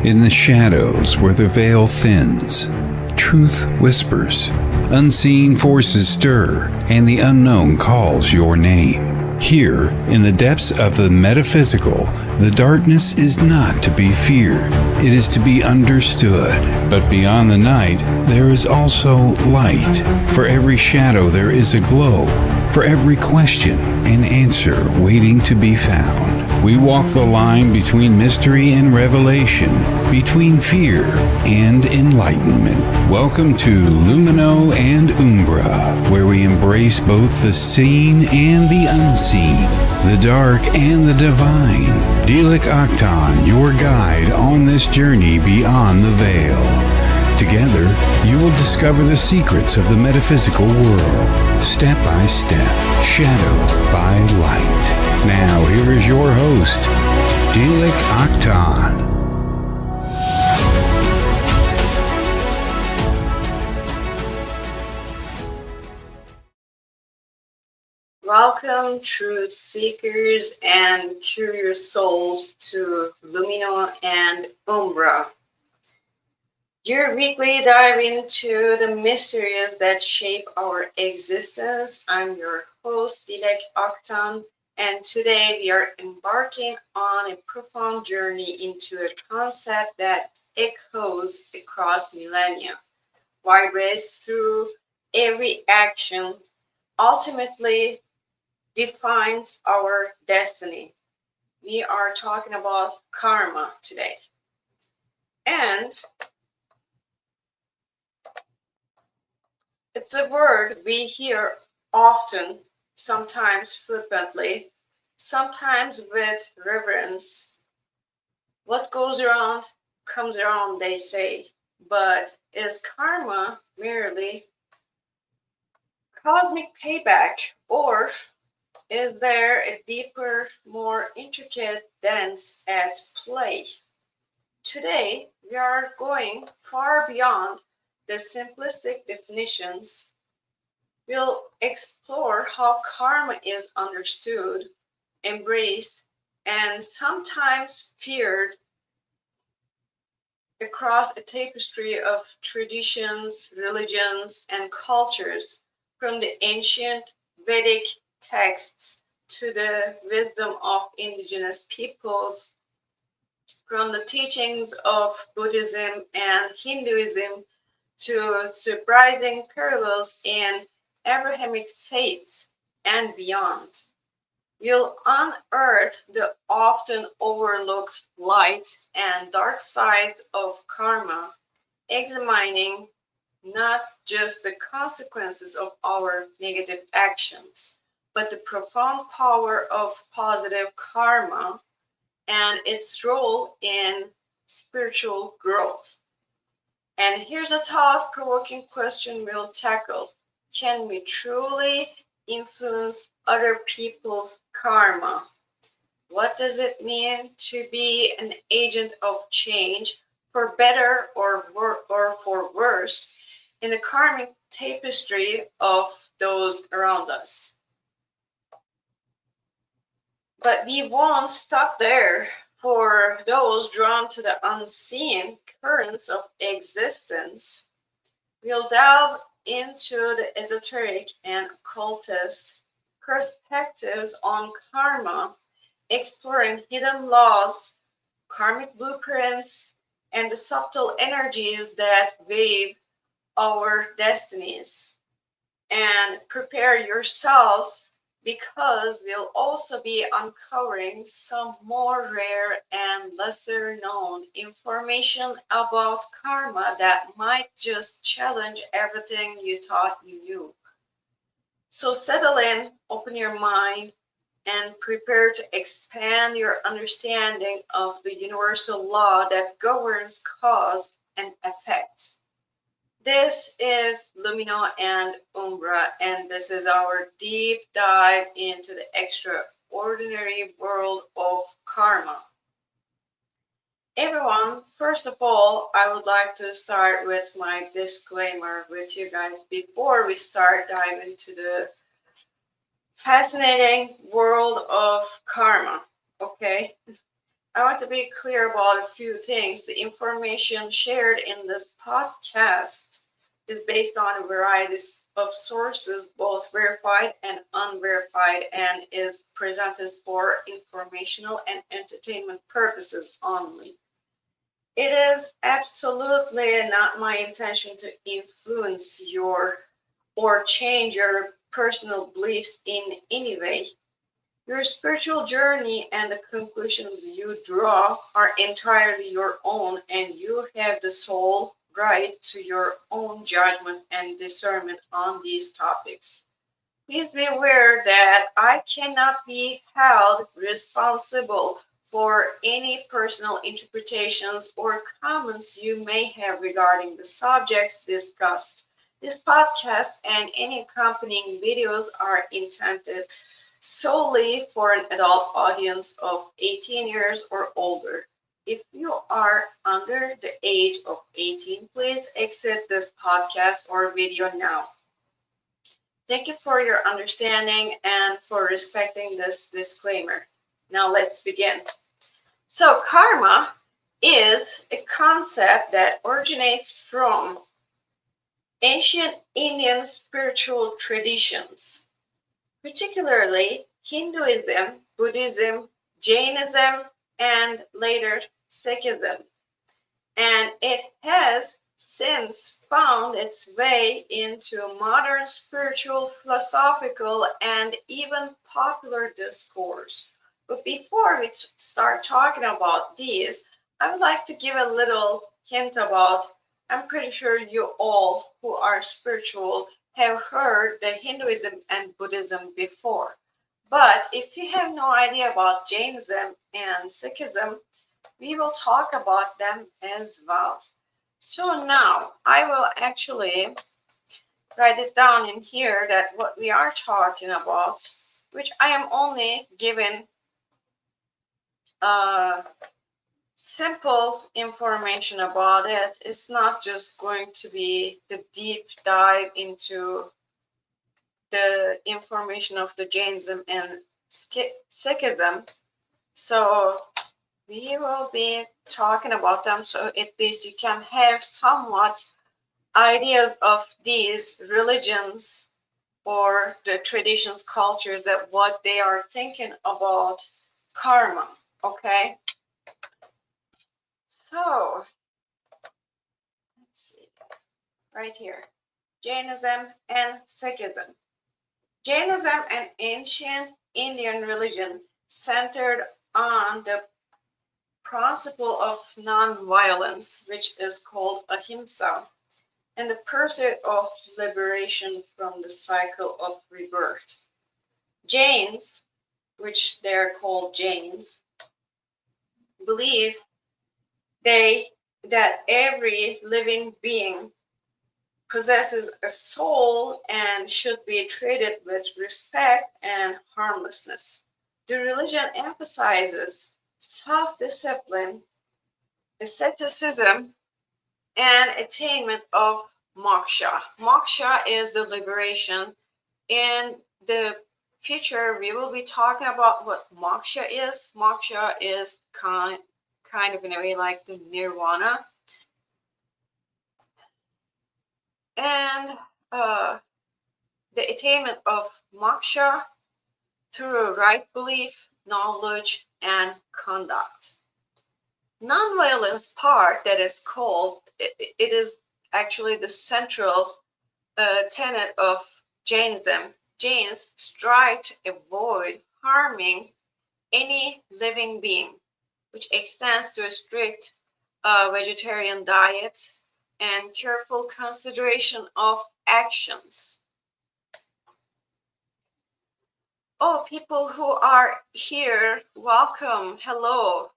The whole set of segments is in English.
In the shadows where the veil thins, truth whispers, unseen forces stir, and the unknown calls your name. Here, in the depths of the metaphysical, the darkness is not to be feared, it is to be understood. But beyond the night, there is also light. For every shadow there is a glow, for every question an answer waiting to be found. We walk the line between mystery and revelation, between fear and enlightenment. Welcome to Lumino and Umbra, where we embrace both the seen and the unseen, the dark and the divine. Dilik Aktan, your guide on this journey beyond the veil. Together, you will discover the secrets of the metaphysical world, step by step, shadow by light. Now, here is your host, Dilik Aktan. Welcome, truth seekers and curious souls, to Lumino and Umbra, your weekly dive into the mysteries that shape our existence. I'm your host, Dilek Aktan, and today we are embarking on a profound journey into a concept that echoes across millennia, vibrates through every action, ultimately defines our destiny. We are talking about karma today. And it's a word we hear often, sometimes flippantly, sometimes with reverence. What goes around comes around, they say. But is karma merely cosmic payback, or is there a deeper, more intricate dance at play? Today, we are going far beyond the simplistic definitions. We'll explore how karma is understood, embraced, and sometimes feared across a tapestry of traditions, religions, and cultures, from the ancient Vedic texts to the wisdom of indigenous peoples, from the teachings of Buddhism and Hinduism to surprising parallels in Abrahamic faiths and beyond. We'll unearth the often overlooked light and dark side of karma, examining not just the consequences of our negative actions, but the profound power of positive karma and its role in spiritual growth. And here's a thought-provoking question we'll tackle. Can we truly influence other people's karma? What does it mean to be an agent of change, for better or for worse, in the karmic tapestry of those around us? But we won't stop there. For those drawn to the unseen currents of existence, we'll delve into the esoteric and occultist perspectives on karma, exploring hidden laws, karmic blueprints, and the subtle energies that weave our destinies. And prepare yourselves, because we'll also be uncovering some more rare and lesser known information about karma that might just challenge everything you thought you knew. So settle in, open your mind, and prepare to expand your understanding of the universal law that governs cause and effect. This is Lumino and Umbra, and this is our deep dive into the extraordinary world of karma. Everyone, first of all, I would like to start with my disclaimer with you guys before we start diving into the fascinating world of karma, okay? I want to be clear about a few things. The information shared in this podcast is based on a variety of sources, both verified and unverified, and is presented for informational and entertainment purposes only. It is absolutely not my intention to influence your or change your personal beliefs in any way. Your spiritual journey and the conclusions you draw are entirely your own, and you have the sole right to your own judgment and discernment on these topics. Please be aware that I cannot be held responsible for any personal interpretations or comments you may have regarding the subjects discussed. This podcast and any accompanying videos are intended solely for an adult audience of 18 years or older. If you are under the age of 18, please exit this podcast or video now. Thank you for your understanding and for respecting this disclaimer. Now let's begin. So, karma is a concept that originates from ancient Indian spiritual traditions, particularly Hinduism, Buddhism, Jainism, and later Sikhism. And it has since found its way into modern spiritual, philosophical, and even popular discourse. But before we start talking about these, I would like to give a little hint about. I'm pretty sure you all who are spiritual have heard the Hinduism and Buddhism before. But if you have no idea about Jainism and Sikhism, we will talk about them as well. So now I will actually write it down in here that what we are talking about, which I am only giving simple information about it. It's not just going to be the deep dive into the information of the Jainism and Sikhism. So we will be talking about them, so at least you can have somewhat ideas of these religions or the traditions, cultures, that what they are thinking about karma. Okay, so let's see right here, Jainism and Sikhism. Jainism, an ancient Indian religion centered on the principle of non-violence, which is called ahimsa, and the pursuit of liberation from the cycle of rebirth. Jains, which they're called Jains, believe that every living being possesses a soul and should be treated with respect and harmlessness. The religion emphasizes self-discipline, asceticism, and attainment of moksha. Moksha is the liberation. In the future, we will be talking about what moksha is. Moksha is kind of in a way like the nirvana. And the attainment of moksha through right belief, knowledge, and conduct. Non-violence part that is called, it is actually the central tenet of Jainism. Jains strive to avoid harming any living being, which extends to a strict vegetarian diet and careful consideration of actions. Oh, people who are here, welcome. Hello.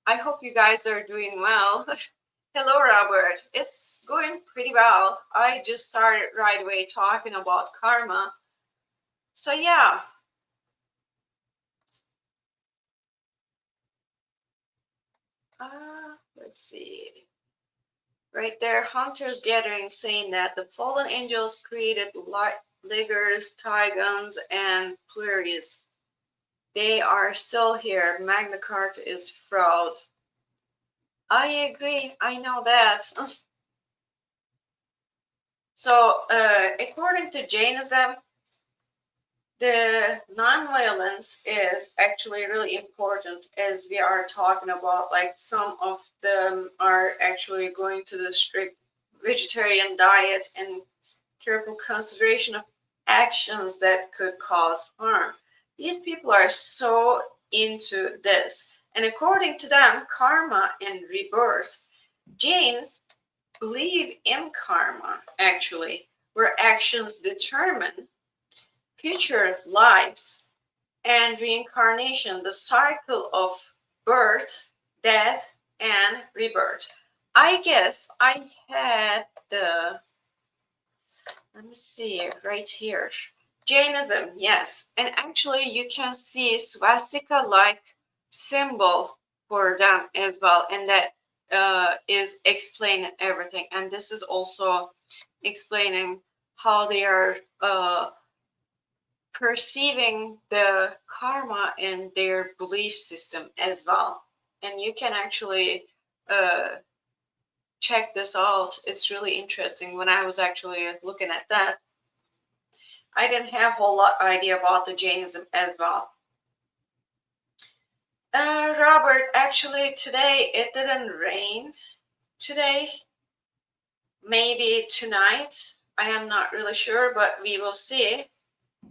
I hope you guys are doing well. Hello, Robert. It's going pretty well. I just started right away talking about karma. So, yeah. Let's see. Right there, Hunter's Gathering saying that the fallen angels created liggers, Tigons, and Pleiades. they are still here. Magna Carta is fraud. I agree. I know that. So, according to Jainism, the non-violence is actually really important, as we are talking about. Like, some of them are actually going to the strict vegetarian diet and careful consideration of actions that could cause harm. These people are so into this. And according to them, karma and rebirth, Jains believe in karma, actually, where actions determine future lives and reincarnation, the cycle of birth, death, and rebirth. I guess I had the, let me see, right here. Jainism, yes. And actually you can see swastika-like symbol for them as well. And that is explaining everything. And this is also explaining how they are perceiving the karma in their belief system as well. And you can actually check this out. It's really interesting. When I was actually looking at that, I didn't have a whole lot idea about the Jainism as well. Robert, actually today it didn't rain today. Maybe tonight. I am not really sure, but we will see.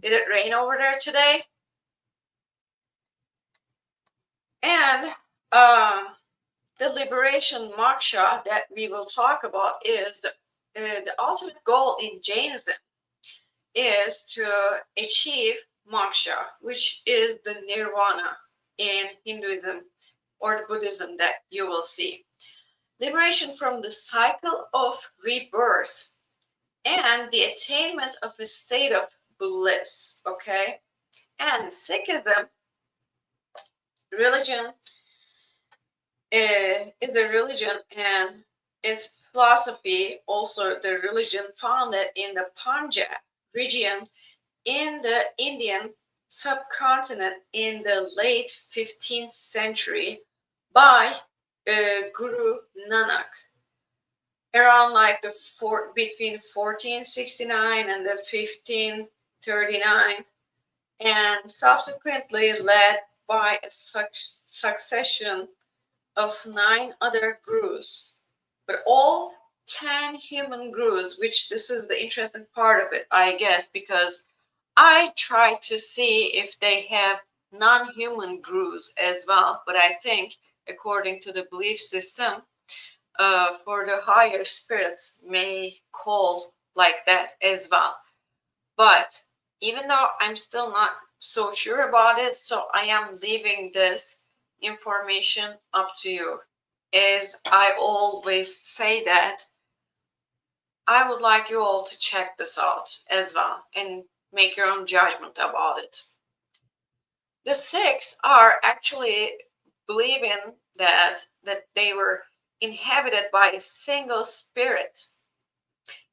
Did it rain over there today? And the liberation moksha that we will talk about is the ultimate goal in Jainism is to achieve moksha, which is the nirvana in Hinduism or the Buddhism that you will see. Liberation from the cycle of rebirth and the attainment of a state of bliss, okay? And Sikhism, religion, is a religion, and its philosophy also the religion founded in the Punjab region in the Indian subcontinent in the late 15th century by Guru Nanak, around like between 1469 and the 1539, and subsequently led by a succession of 9 other gurus, but all 10 human gurus, which this is the interesting part of it, I guess, because I tried to see if they have non-human gurus as well, but I think according to the belief system, for the higher spirits may call like that as well. But even though I'm still not so sure about it, so I am leaving this information up to you. As I always say that, I would like you all to check this out as well and make your own judgment about it. The Sikhs are actually believing that they were inhabited by a single spirit.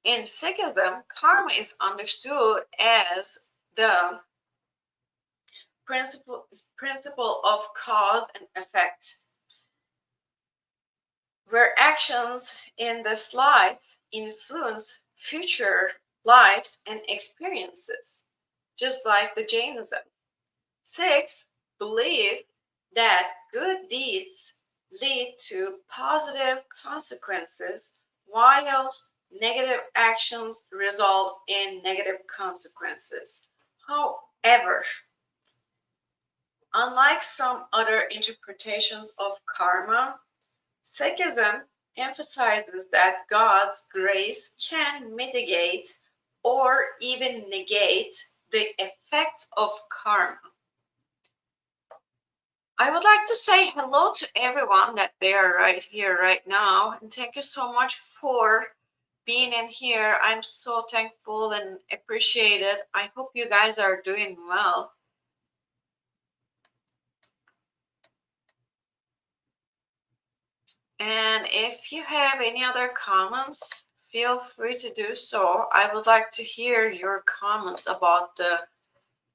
In Sikhism, karma is understood as the principle of cause and effect, where actions in this life influence future lives and experiences, just like the Jainism. Sikhs believe that good deeds lead to positive consequences, while negative actions result in negative consequences. However, unlike some other interpretations of karma, Sikhism emphasizes that God's grace can mitigate or even negate the effects of karma. I would like to say hello to everyone that they are right here right now, and thank you so much for being in here. I'm so thankful and appreciate it. I hope you guys are doing well. And if you have any other comments, feel free to do so. I would like to hear your comments about the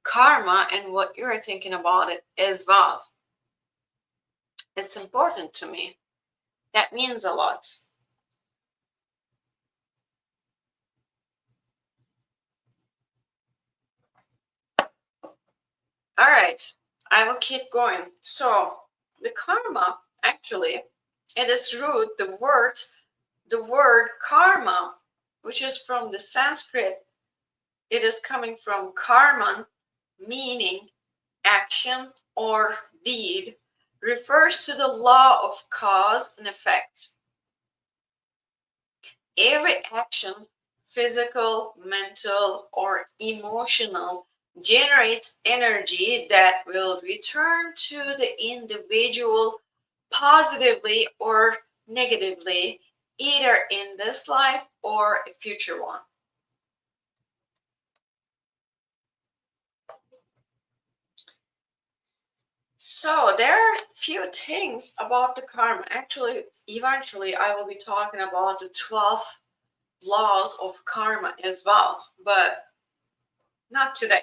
karma and what you're thinking about it as well. It's important to me. That means a lot. All right, I will keep going. So the karma, actually, at its root, the word karma, which is from the Sanskrit, it is coming from karman, meaning action or deed, refers to the law of cause and effect. Every action, physical, mental, or emotional, generates energy that will return to the individual positively or negatively, either in this life or a future one. So there are a few things about the karma. Actually, eventually I will be talking about the 12 laws of karma as well, but not today.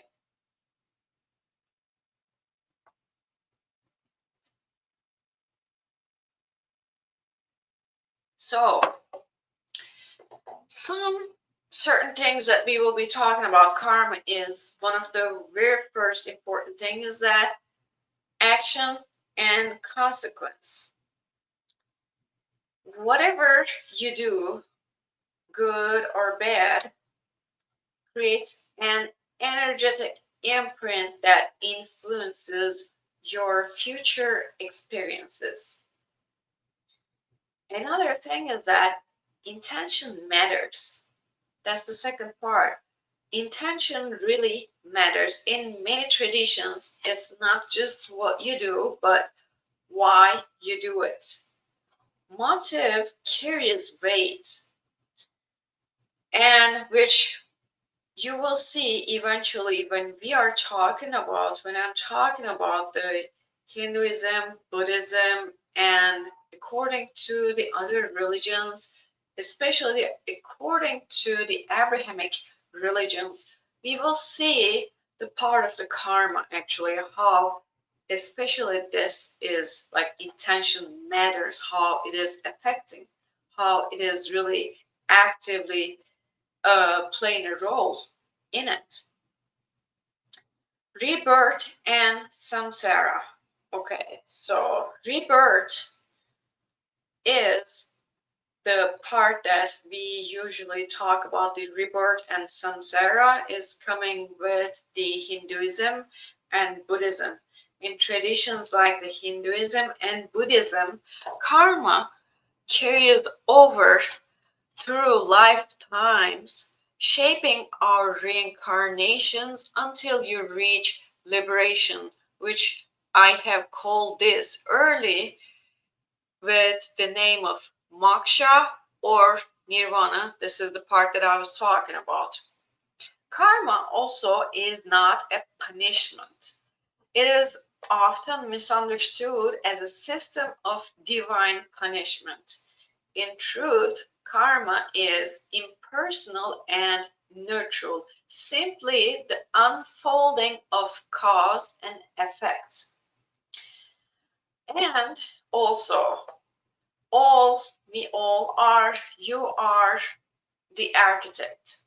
So some certain things that we will be talking about karma is one of the very first important things is that action and consequence. Whatever you do, good or bad, creates an energetic imprint that influences your future experiences. Another thing is that intention matters. That's the second part. Intention really matters. In many traditions, it's not just what you do, but why you do it. Motive carries weight, and which you will see eventually when I'm talking about the Hinduism, Buddhism, and according to the other religions, especially according to the Abrahamic religions, we will see the part of the karma actually, how especially this is like intention matters, how it is affecting, how it is really actively playing a role in it. Rebirth and samsara. Okay, so rebirth is the part that we usually talk about. The rebirth and samsara is coming with the Hinduism and Buddhism. In traditions like the Hinduism and Buddhism, karma carries over through lifetimes, shaping our reincarnations until you reach liberation, which I have called this early with the name of moksha or nirvana. This is the part that I was talking about. Karma also is not a punishment. It is often misunderstood as a system of divine punishment. In truth, karma is impersonal and neutral, simply the unfolding of cause and effect. And also, you are the architect.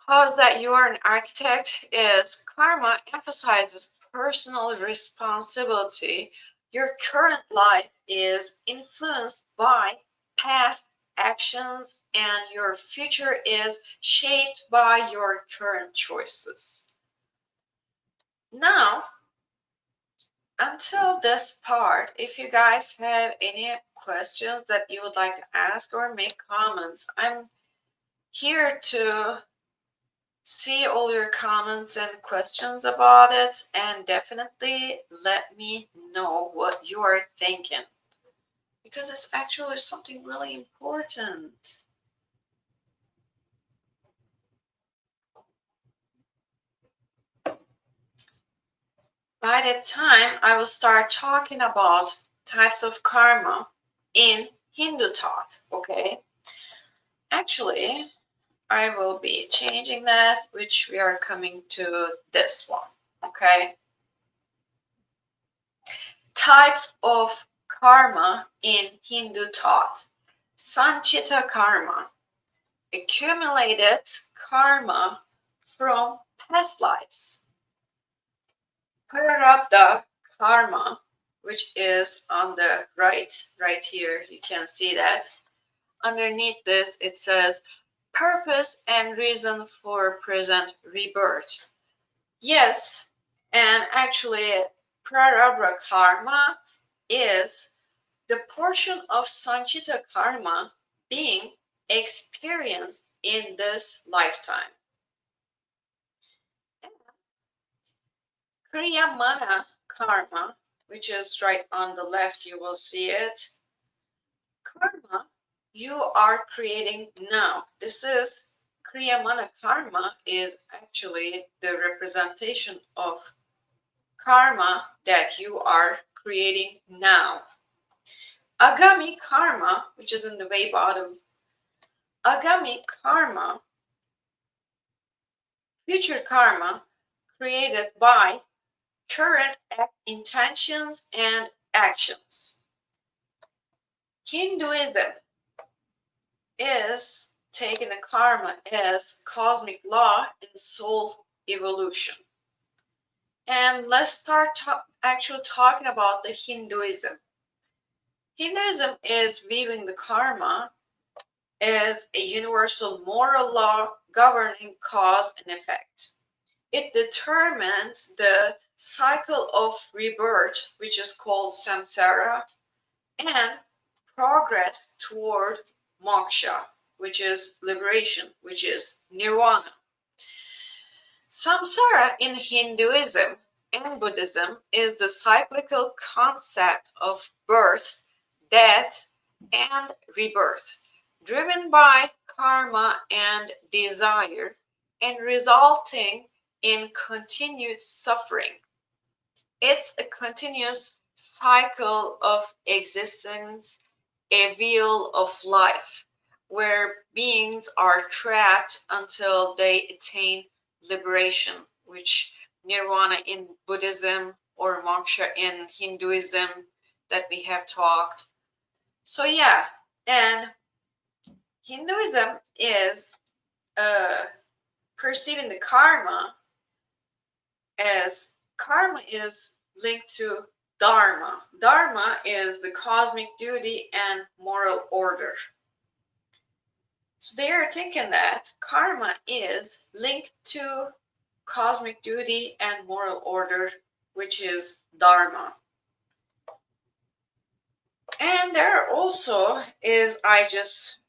How is that you are an architect? Is karma emphasizes personal responsibility. Your current life is influenced by past actions, and your future is shaped by your current choices. Now, until this part, if you guys have any questions that you would like to ask or make comments, I'm here to see all your comments and questions about it, and definitely let me know what you are thinking, because it's actually something really important. By that time, I will start talking about types of karma in Hindu thought, okay? Actually, I will be changing that, which we are coming to this one, okay? Types of karma in Hindu thought. Sanchita karma, accumulated karma from past lives. Prarabdha karma, which is on the right here, you can see that. Underneath this, it says purpose and reason for present rebirth. Yes, and actually, Prarabdha karma is the portion of Sanchita karma being experienced in this lifetime. Kriyamana karma, which is right on the left, you will see it. Karma you are creating now. This is Kriyamana karma is actually the representation of karma that you are creating now. Agami karma, which is in the way bottom, Agami karma, future karma created by current intentions and actions. Hinduism is taking a karma as cosmic law and soul evolution. And let's start actually talking about the Hinduism. Hinduism is viewing the karma as a universal moral law governing cause and effect. It determines the cycle of rebirth, which is called samsara, and progress toward moksha, which is liberation, which is nirvana. Samsara in Hinduism and Buddhism is the cyclical concept of birth, death, and rebirth, driven by karma and desire, and resulting in continued suffering. It's a continuous cycle of existence, a wheel of life, where beings are trapped until they attain liberation, which nirvana in Buddhism or moksha in Hinduism that we have talked. So yeah, and Hinduism is perceiving the karma as karma is linked to dharma. Dharma is the cosmic duty and moral order. So they are thinking that karma is linked to cosmic duty and moral order, which is dharma. And there also is, I just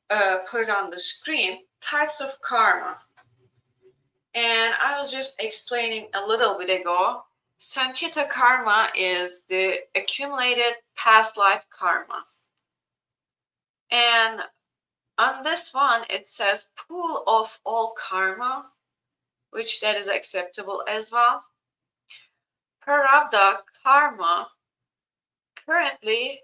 put on the screen, types of karma. And I was just explaining a little bit ago, Sanchita karma is the accumulated past life karma. And on this one, it says pool of all karma, which that is acceptable as well. Prarabdha karma, currently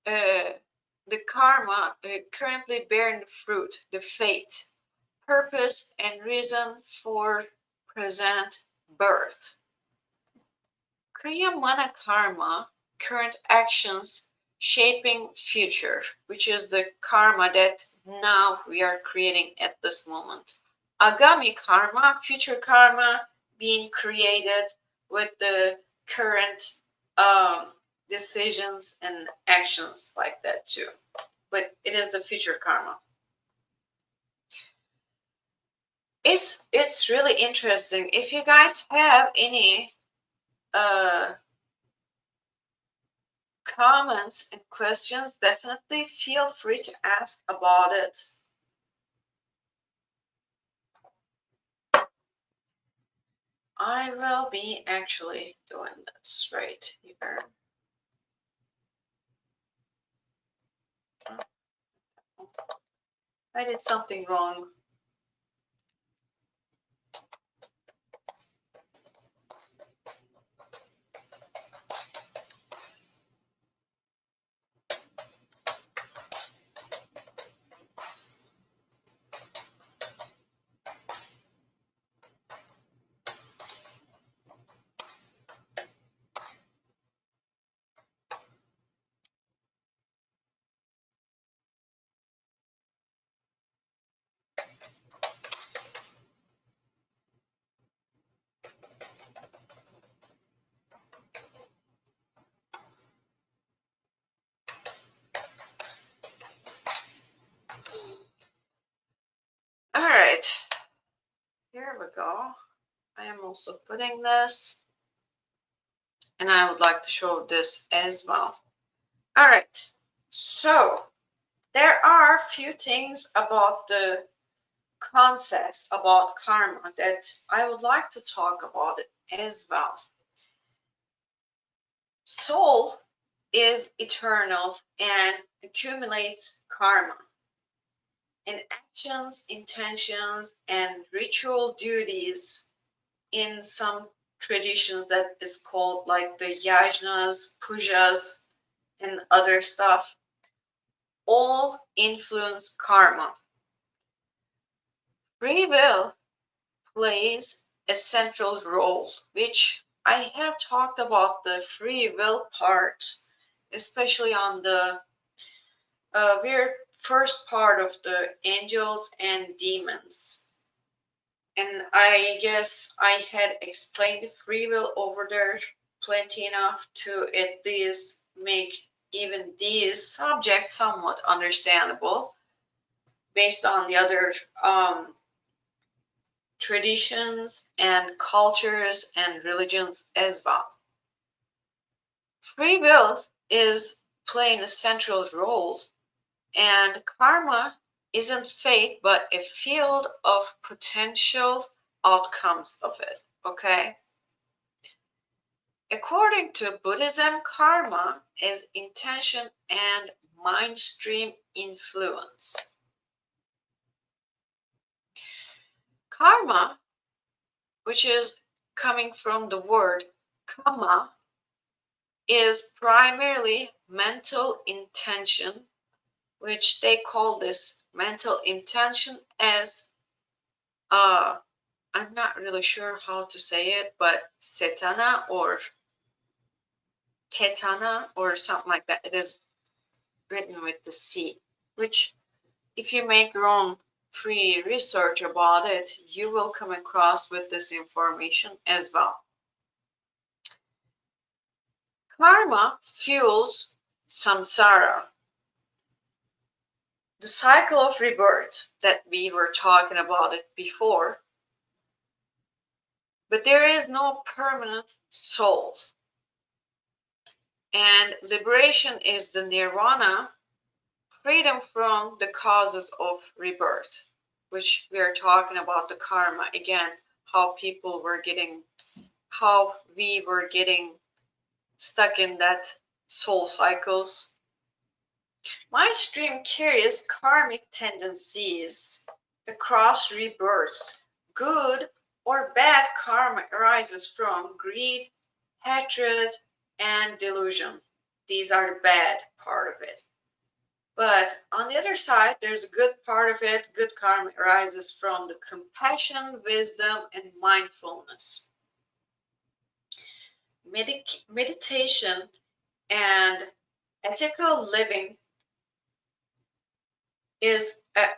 the karma currently bearing the fruit, the fate, purpose and reason for present birth. Kriyamana karma, current actions shaping future, which is the karma that now we are creating at this moment. Agami karma, future karma being created with the current decisions and actions like that too. But it is the future karma. It's really interesting. If you guys have any comments and questions, definitely feel free to ask about it. I will be actually doing this right here. I did something wrong. All right, here we go. I am also putting this, and I would like to show this as well. All right, so there are a few things about the concepts about karma that I would like to talk about it as well. Soul is eternal and accumulates karma. And actions, intentions, and ritual duties in some traditions that is called like the yajnas, pujas, and other stuff, all influence karma. Free will plays a central role, which I have talked about the free will part, especially on the very first part of the angels and demons. And I guess I had explained free will over there plenty enough to at least make even these subjects somewhat understandable based on the other traditions and cultures and religions as well. Free will is playing a central role, and karma isn't fate but a field of potential outcomes of it, okay? According to Buddhism, karma is intention and mind stream influence. Karma, which is coming from the word kamma, is primarily mental intention, which they call this mental intention as I'm not really sure how to say it, but setana or tetana or something like that. It is written with the C, which if you make your own free research about it, you will come across with this information as well. Karma fuels samsara, the cycle of rebirth that we were talking about it before. But there is no permanent soul. And liberation is the nirvana, freedom from the causes of rebirth, which we are talking about the karma again, how we were getting stuck in that soul cycles. Mind stream carries karmic tendencies across rebirths. Good or bad karma arises from greed, hatred, and delusion. These are the bad part of it. But on the other side, there's a good part of it. Good karma arises from the compassion, wisdom, and mindfulness. Meditation and ethical living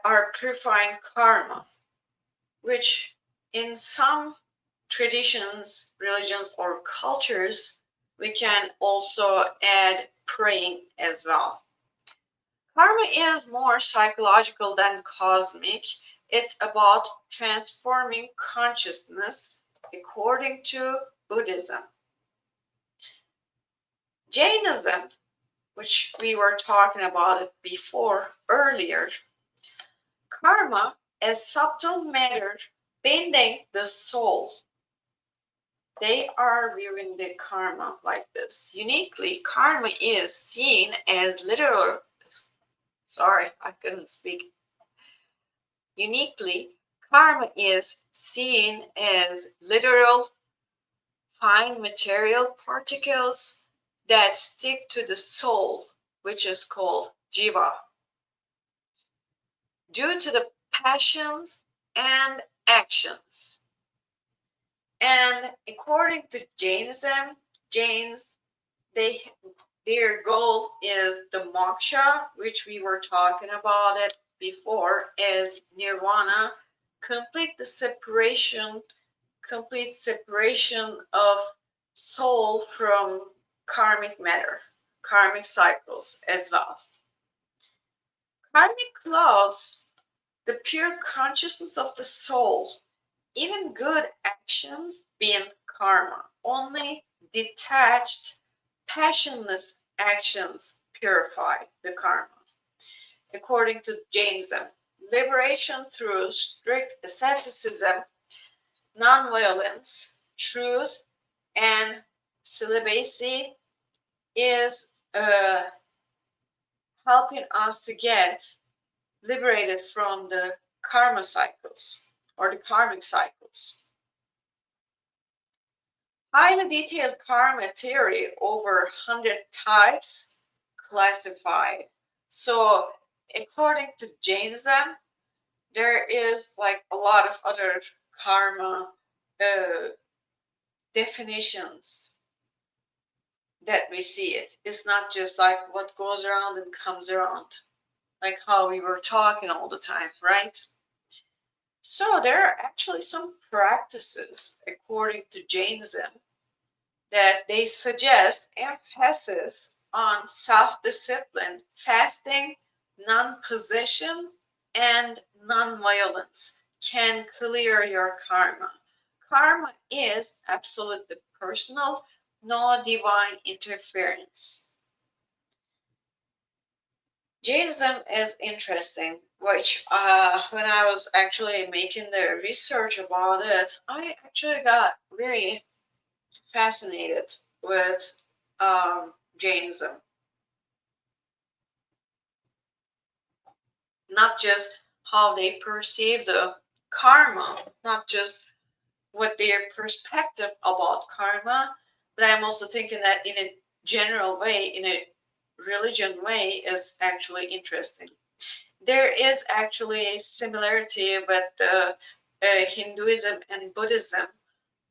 are purifying karma, which in some traditions, religions, or cultures, we can also add praying as well. Karma is more psychological than cosmic. It's about transforming consciousness according to Buddhism. Jainism, which we were talking about it before earlier, karma as subtle matter bending the soul. They are viewing the karma like this. Uniquely, karma is seen as literal. Sorry, I couldn't speak. Uniquely, karma is seen as literal, fine material particles that stick to the soul, which is called jiva, due to the passions and actions. And according to Jainism, Jains, their goal is the moksha, which we were talking about it before is nirvana, complete separation of soul from karmic matter, karmic cycles as well. Karmic clouds the pure consciousness of the soul. Even good actions being karma. Only detached, passionless actions purify the karma. According to Jainism, liberation through strict asceticism, non-violence, truth, and celibacy is helping us to get liberated from the karma cycles or the karmic cycles. Highly detailed karma theory, over 100 types classified. So according to Jainism, there is like a lot of other karma definitions that we see it. It's not just like what goes around and comes around, like how we were talking all the time, right? So there are actually some practices, according to Jainism, that they suggest emphasis on self-discipline, fasting, non-possession, and non-violence can clear your karma. Karma is absolutely personal, no divine interference. Jainism is interesting, which when I was actually making the research about it, I actually got very fascinated with Jainism. Not just how they perceive the karma, not just what their perspective about karma, but I'm also thinking that in a general way, in a religion way, is actually interesting. There is actually a similarity with Hinduism and Buddhism,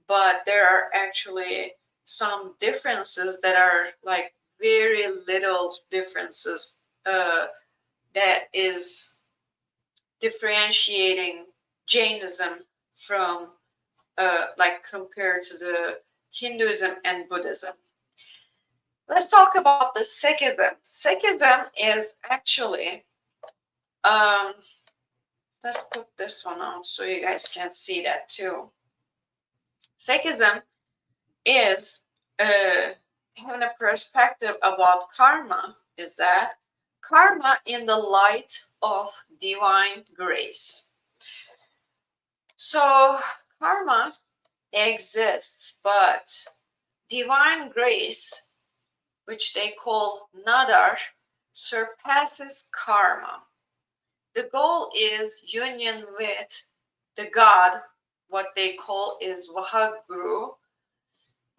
but there are actually some differences that are like very little differences that is differentiating Jainism from like compared to the Hinduism and Buddhism. Let's talk about the Sikhism. Sikhism is actually let's put this one on so you guys can see that too. Sikhism is having a perspective about karma, is that karma in the light of divine grace. So karma exists, but divine grace, which they call nadar, surpasses karma. The goal is union with the God, what they call is Vahaguru,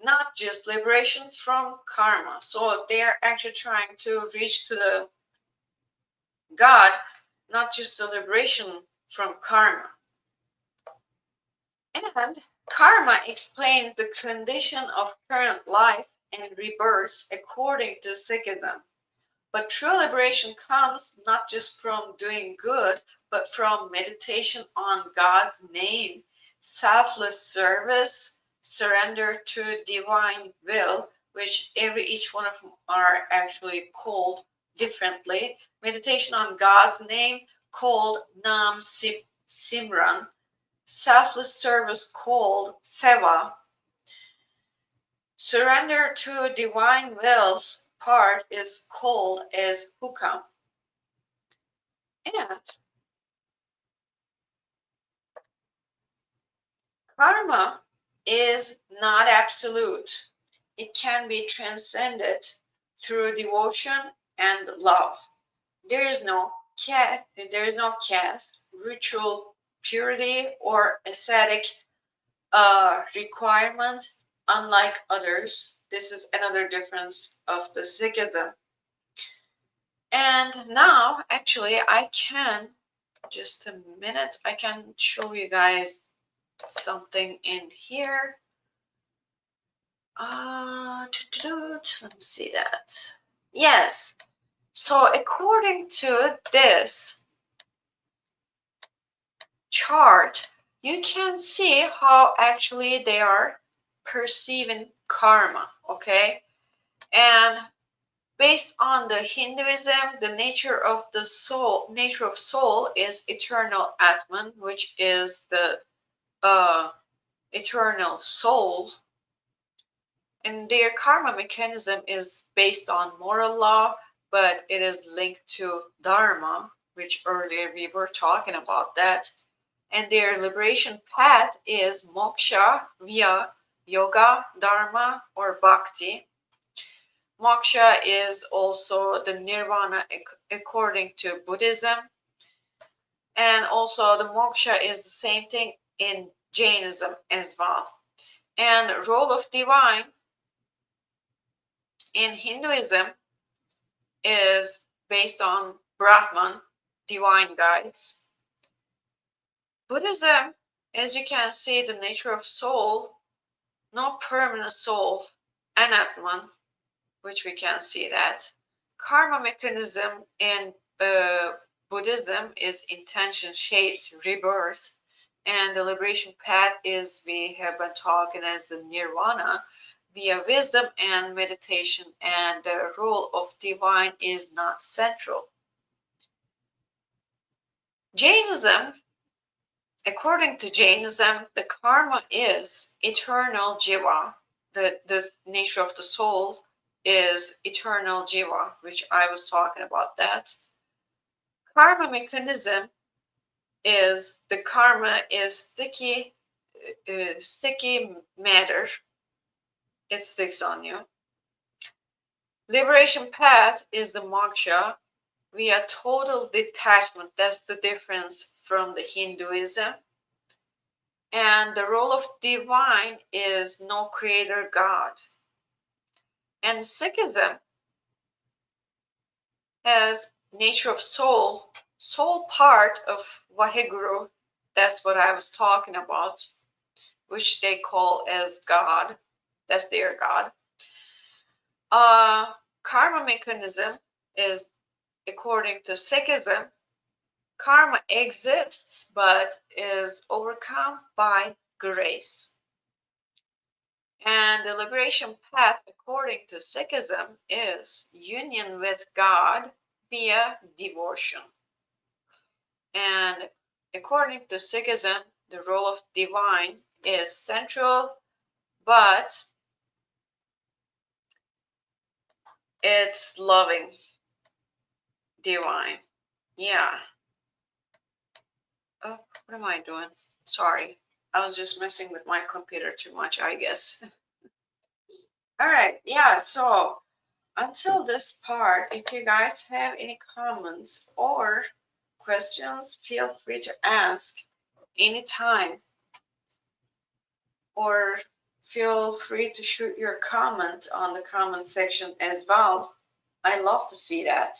not just liberation from karma. So they are actually trying to reach to the God, not just the liberation from karma. And karma explains the condition of current life and rebirth according to Sikhism. But true liberation comes not just from doing good, but from meditation on God's name, selfless service, surrender to divine will, which each one of them are actually called differently. Meditation on God's name called Nam Simran, selfless service called Seva, surrender to divine will part is called as hukam. And karma is not absolute. It can be transcended through devotion and love. There is no caste, ritual purity, or ascetic requirement, unlike others. This is another difference of the Sikhism. And now, actually, I can, just a minute, I can show you guys something in here. Let me see that. Yes. So according to this, chart, you can see how actually they are perceiving karma, okay? And based on the Hinduism, the nature of soul is eternal Atman, which is the eternal soul. And their karma mechanism is based on moral law, but it is linked to dharma, which earlier we were talking about that. And their liberation path is moksha via yoga, dharma, or bhakti. Moksha is also the nirvana according to Buddhism. And also the moksha is the same thing in Jainism as well. And role of divine in Hinduism is based on Brahman, divine guides. Buddhism, as you can see, the nature of soul, no permanent soul, anatman, which we can see that. Karma mechanism in Buddhism is intention, shapes, rebirth, and the liberation path is, we have been talking as the nirvana via wisdom and meditation, and the role of divine is not central. Jainism, according to Jainism, the karma is eternal jiva. The nature of the soul is eternal jiva, which I was talking about that. Karma mechanism is the karma is sticky matter. It sticks on you. Liberation path is the moksha via total detachment. That's the difference from the Hinduism. And the role of divine is no creator God. And Sikhism has nature of soul part of Vaheguru. That's what I was talking about, which they call as God. That's their God. Karma mechanism is, according to Sikhism, karma exists but is overcome by grace. And the liberation path, according to Sikhism, is union with God via devotion. And according to Sikhism, the role of divine is central, but it's loving divine. Yeah. Oh, what am I doing? Sorry. I was just messing with my computer too much, I guess. All right. Yeah. So until this part, if you guys have any comments or questions, feel free to ask anytime, or feel free to shoot your comment on the comment section as well. I love to see that.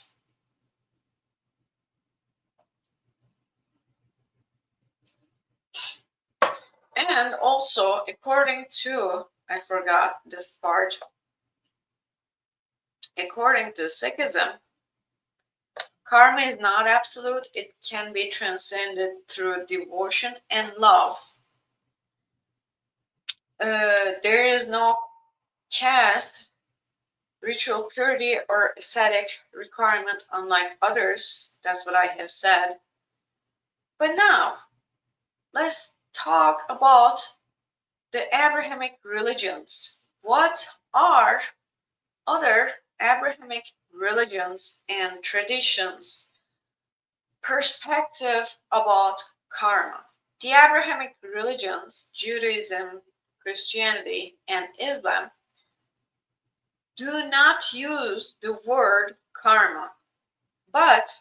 And also, according to, I forgot this part, according to Sikhism, karma is not absolute. It can be transcended through devotion and love. There is no caste, ritual purity, or ascetic requirement unlike others. That's what I have said. But now, let's talk about the Abrahamic religions. What are other Abrahamic religions and traditions? Perspective about karma. The Abrahamic religions, Judaism, Christianity, and Islam, do not use the word karma, but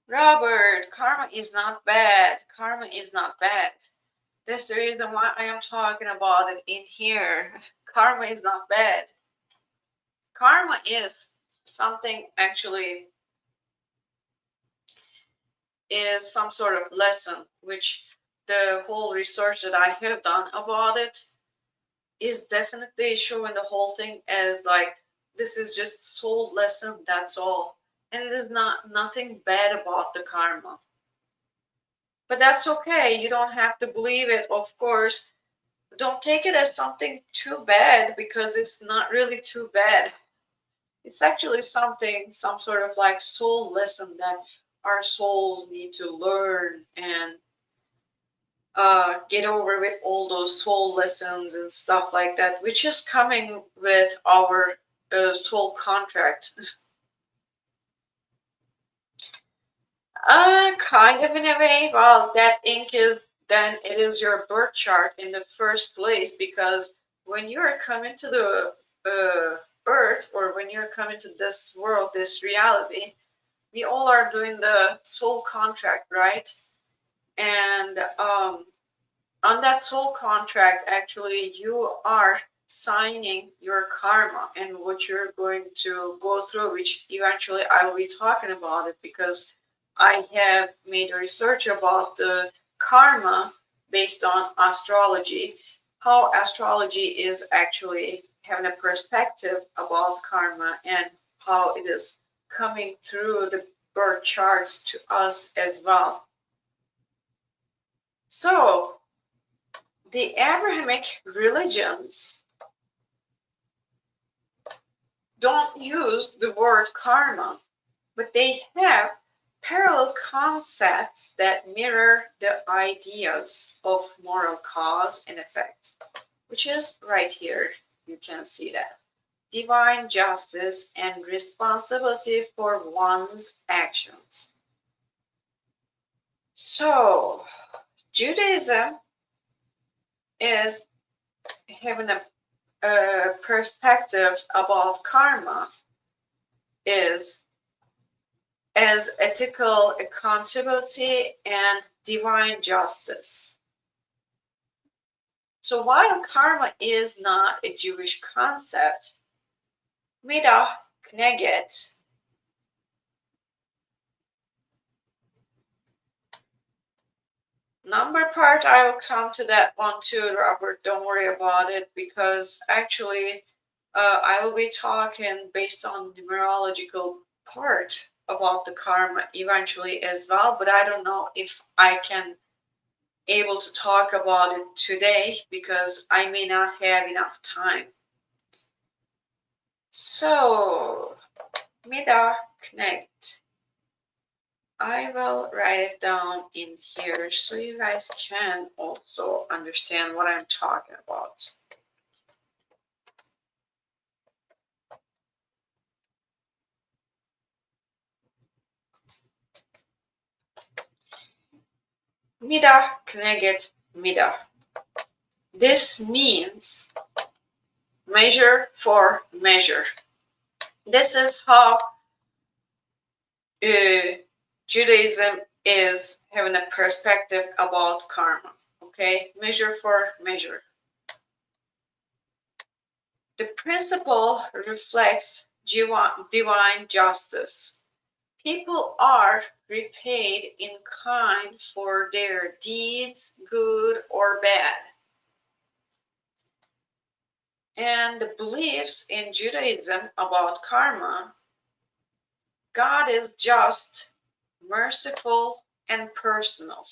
Robert, karma is not bad. Karma is not bad. That's the reason why I am talking about it in here. Karma is not bad. Karma is something, actually, is some sort of lesson, which the whole research that I have done about it is definitely showing the whole thing as like, this is just soul lesson, that's all. and it is nothing bad about the karma. But that's okay. You don't have to believe it, of course. Don't take it as something too bad, because it's not really too bad. It's actually something, some sort of like soul lesson that our souls need to learn and get over with all those soul lessons and stuff like that, which is coming with our soul contract. Kind of, in a way. Well, that ink is, then it is your birth chart in the first place, because when you're coming to the earth, or when you're coming to this world, this reality, we all are doing the soul contract, right? And on that soul contract, actually, you are signing your karma and what you're going to go through, which eventually I will be talking about it, because I have made a research about the karma based on astrology, how astrology is actually having a perspective about karma, and how it is coming through the birth charts to us as well. So, the Abrahamic religions don't use the word karma, but they have parallel concepts that mirror the ideas of moral cause and effect, which is right here. You can see that. Divine justice and responsibility for one's actions. So, Judaism is having a perspective about karma is as ethical accountability and divine justice. So while karma is not a Jewish concept, Midah Kneget number part, I will come to that one too, Robert. Don't worry about it, because actually I will be talking based on the numerological part about the karma eventually as well, but I don't know if I can able to talk about it today, because I may not have enough time. So, Midah Knecht. I will write it down in here so you guys can also understand what I'm talking about. Midah Kneget Midah. This means measure for measure. This is how Judaism is having a perspective about karma. Okay, measure for measure. The principle reflects divine justice. People are repaid in kind for their deeds, good or bad. And the beliefs in Judaism about karma, God is just, merciful, and personal.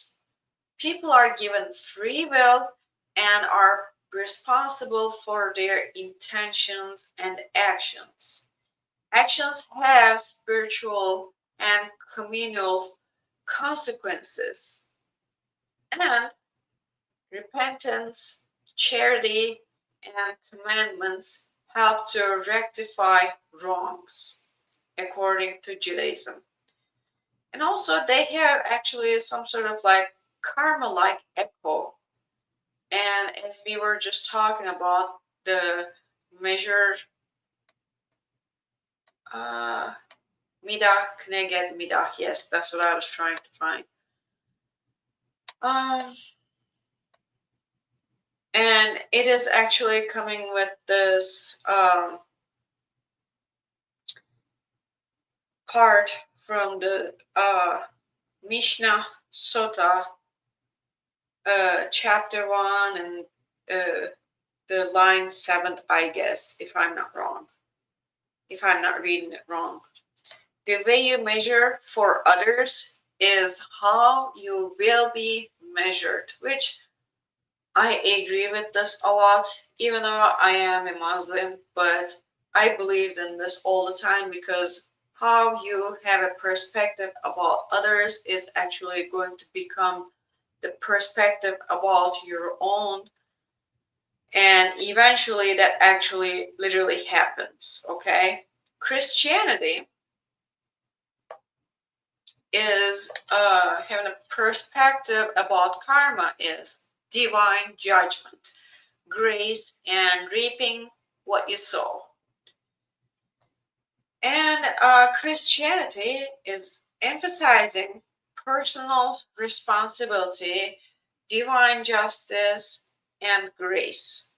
People are given free will and are responsible for their intentions and actions. Actions have spiritual and communal consequences, and repentance, charity, and commandments help to rectify wrongs, according to Judaism. And also, they have actually some sort of like karma like echo. And as we were just talking about, the measure Midah Kneget Midah. Yes, that's what I was trying to find. And it is actually coming with this part from the Mishnah Sota, chapter 1 and the line 7th, I guess, if I'm not wrong. If I'm not reading it wrong. The way you measure for others is how you will be measured, which I agree with this a lot, even though I am a Muslim, but I believed in this all the time because how you have a perspective about others is actually going to become the perspective about your own, and eventually that actually literally happens. Okay, Christianity is having a perspective about karma is divine judgment, grace, and reaping what you sow. And Christianity is emphasizing personal responsibility, divine justice, and grace.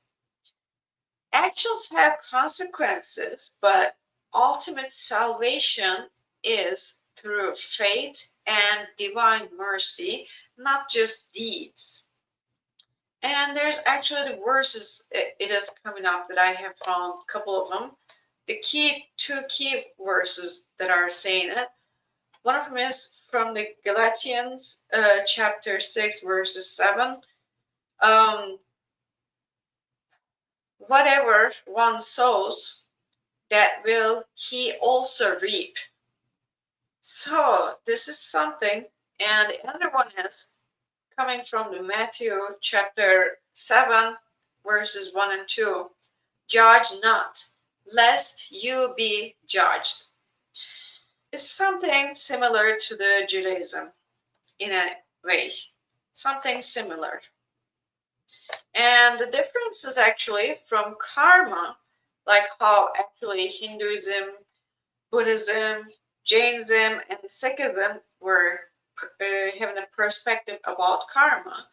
Actions have consequences, but ultimate salvation is through faith and divine mercy, not just deeds. And there's actually the verses, it is coming up that I have found a couple of them. The two key verses that are saying it. One of them is from the Galatians chapter 6, verses 7. Whatever one sows, that will he also reap. So this is something. And another one is coming from the Matthew chapter 7, verses 1 and 2. Judge not, lest you be judged. It's something similar to the Judaism in a way, something similar. And the difference is actually from karma, like how actually Hinduism, Buddhism, Jainism, and Sikhism were having a perspective about karma.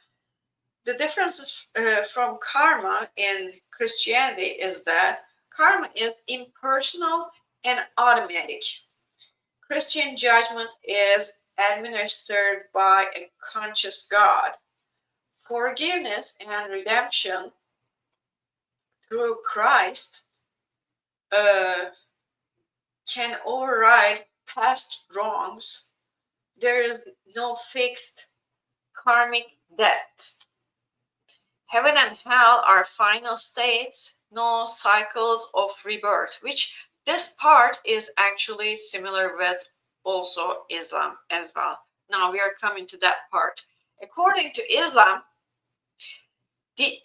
The differences from karma in Christianity is that karma is impersonal and automatic. Christian judgment is administered by a conscious God. Forgiveness and redemption through Christ can override past wrongs. There is no fixed karmic debt. Heaven and hell are final states, no cycles of rebirth, which this part is actually similar with also Islam as well. Now we are coming to that part. According to Islam, the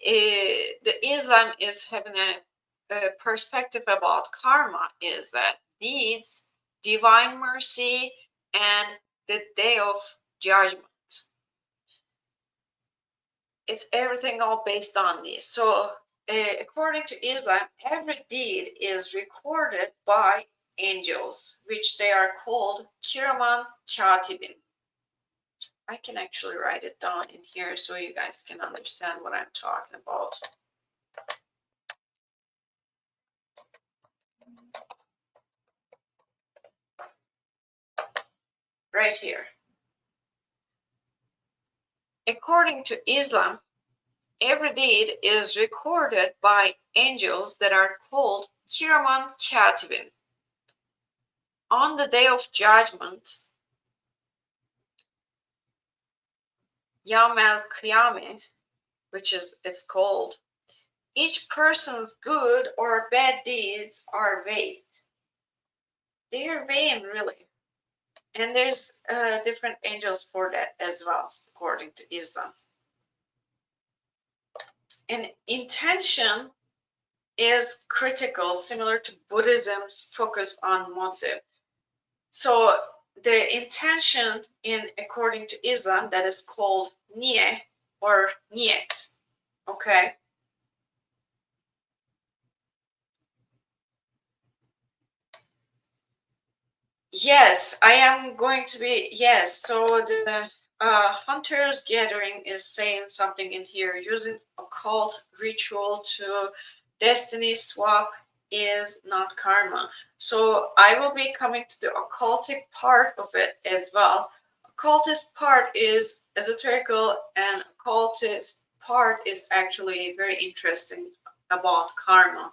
Islam is having a perspective about karma is that deeds, divine mercy, and the day of judgment. It's everything all based on these. So according to Islam, every deed is recorded by angels, which they are called Kiraman Katibin. I can actually write it down in here so you guys can understand what I'm talking about. Right here. According to Islam, every deed is recorded by angels that are called Kiraman Katibin. On the day of judgment, Yawm al-Qiyamah, which is it's called, each person's good or bad deeds are weighed. They are weighed really. And there's different angels for that as well, according to Islam. And intention is critical, similar to Buddhism's focus on motive. So the intention according to Islam, that is called niyah or niyat. Okay. Yes, I am going to be, yes. So the Hunter's Gathering is saying something in here. Using occult ritual to destiny swap is not karma. So I will be coming to the occultic part of it as well. Occultist part is esoterical, and occultist part is actually very interesting about karma.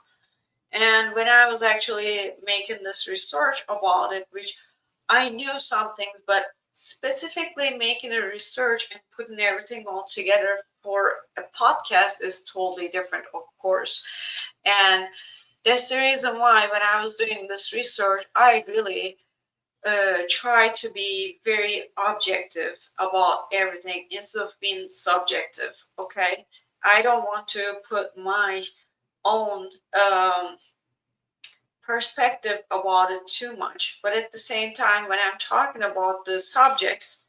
And when I was actually making this research about it, which I knew some things, but specifically making a research and putting everything all together for a podcast is totally different, of course. And that's the reason why when I was doing this research, I really try to be very objective about everything instead of being subjective. Okay, I don't want to put my own perspective about it too much, but at the same time, when I'm talking about the subjects,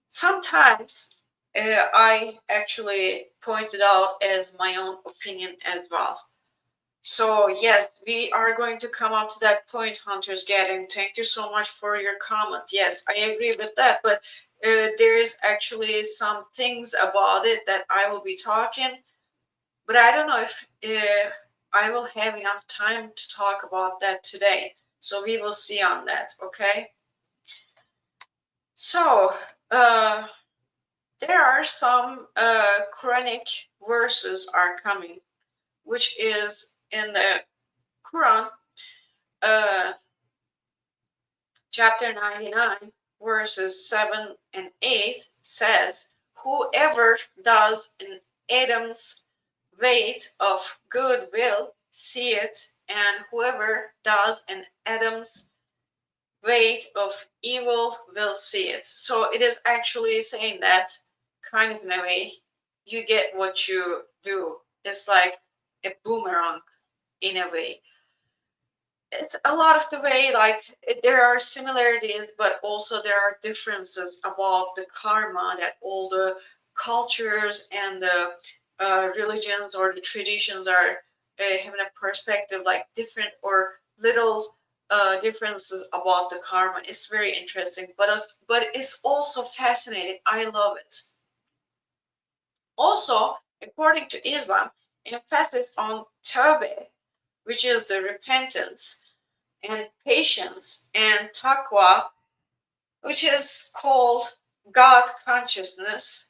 sometimes I actually point it out as my own opinion as well. So yes, we are going to come up to that point, Hunters Gathering. Thank you so much for your comment. Yes, I agree with that, but there is actually some things about it that I will be talking, but I don't know if I will have enough time to talk about that today. So we will see on that, okay? So there are some Quranic verses are coming, which is in the Quran, uh, chapter 99, verses 7 and 8 says, whoever does an atom's weight of good will see it, and whoever does an atom's weight of evil will see it. So it is actually saying that kind of in a way, you get what you do. It's like a boomerang in a way. It's a lot of the way, like there are similarities, but also there are differences about the karma that all the cultures and the religions or the traditions are having a perspective like different or little differences about the karma. It's very interesting, but it's also fascinating. I love it. Also, according to Islam, emphasis on tawbah, which is the repentance, and patience, and taqwa, which is called God consciousness,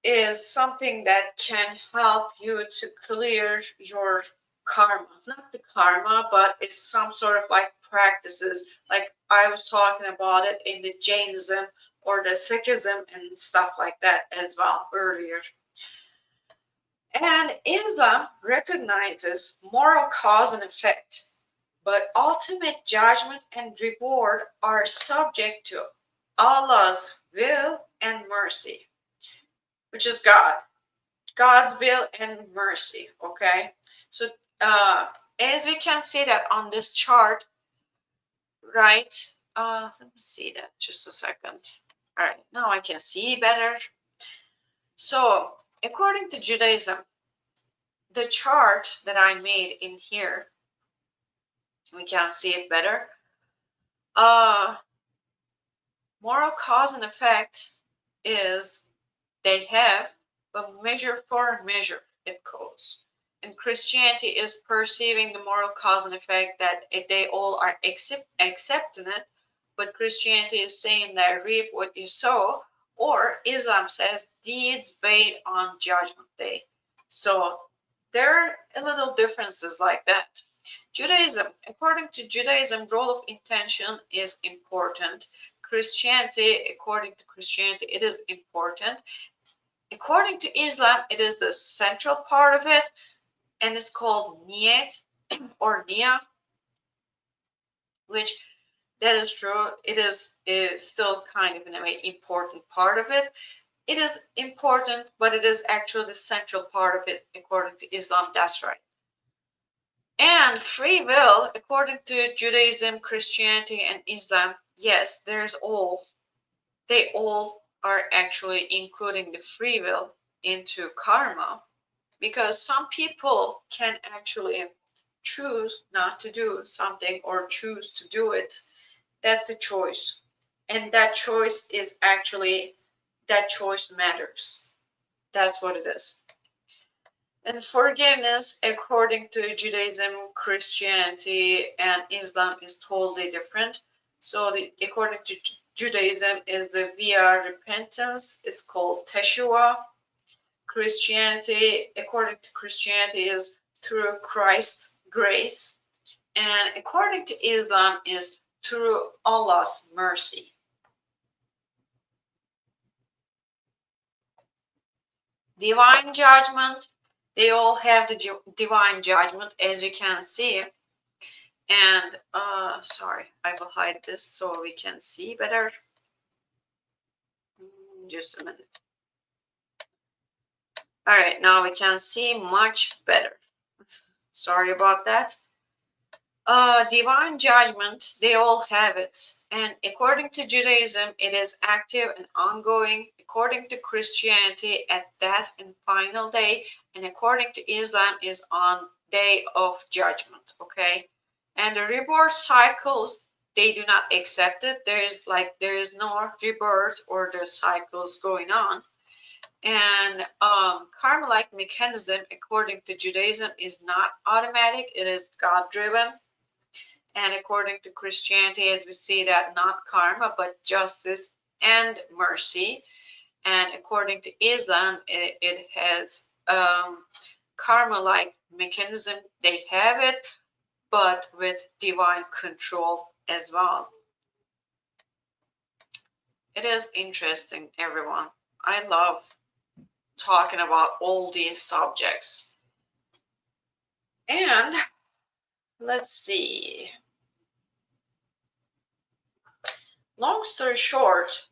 is something that can help you to clear your karma. Not the karma, but it's some sort of like practices. Like I was talking about it in the Jainism or the Sikhism and stuff like that as well earlier. And Islam recognizes moral cause and effect, but ultimate judgment and reward are subject to Allah's will and mercy, which is God's will and mercy. Okay, so as we can see that on this chart, right? Let me see that just a second. All right, now I can see better. So according to Judaism, the chart that I made in here, we can see it better. Moral cause and effect is they have a measure for measure it goes. And Christianity is perceiving the moral cause and effect that they all are accepting it, but Christianity is saying that reap what you sow, or Islam says deeds wait on judgment day. So there are a little differences like that. Judaism, according to Judaism, role of intention is important. Christianity, according to Christianity, it is important. According to Islam, it is the central part of it, and it's called niyat or niyyah, which that is true. It is still kind of in a way important part of it. It is important, but it is actually the central part of it according to Islam. That's right. And free will, according to Judaism, Christianity, and Islam, yes, they all are actually including the free will into karma, because some people can actually choose not to do something or choose to do it. That's a choice. And that choice matters. That's what it is. And forgiveness, according to Judaism, Christianity, and Islam, is totally different. So, according to Judaism, is the via repentance. It's called teshuvah. Christianity, according to Christianity, is through Christ's grace. And according to Islam, is through Allah's mercy. Divine judgment, they all have the divine judgment, as you can see. And sorry, I will hide this so we can see better. Just a minute. All right, now we can see much better. Sorry about that. Divine judgment, they all have it. And according to Judaism, it is active and ongoing. According to Christianity, at death and final day. And according to Islam, is on day of judgment. Okay. And the rebirth cycles, they do not accept it. There is no rebirth or the cycles going on. And karma-like mechanism, according to Judaism, is not automatic. It is God-driven. And according to Christianity, as we see that, not karma, but justice and mercy. And according to Islam, it has karma-like mechanism. They have it, but with divine control as well. It is interesting, everyone. I love talking about all these subjects. And let's see. Long story short,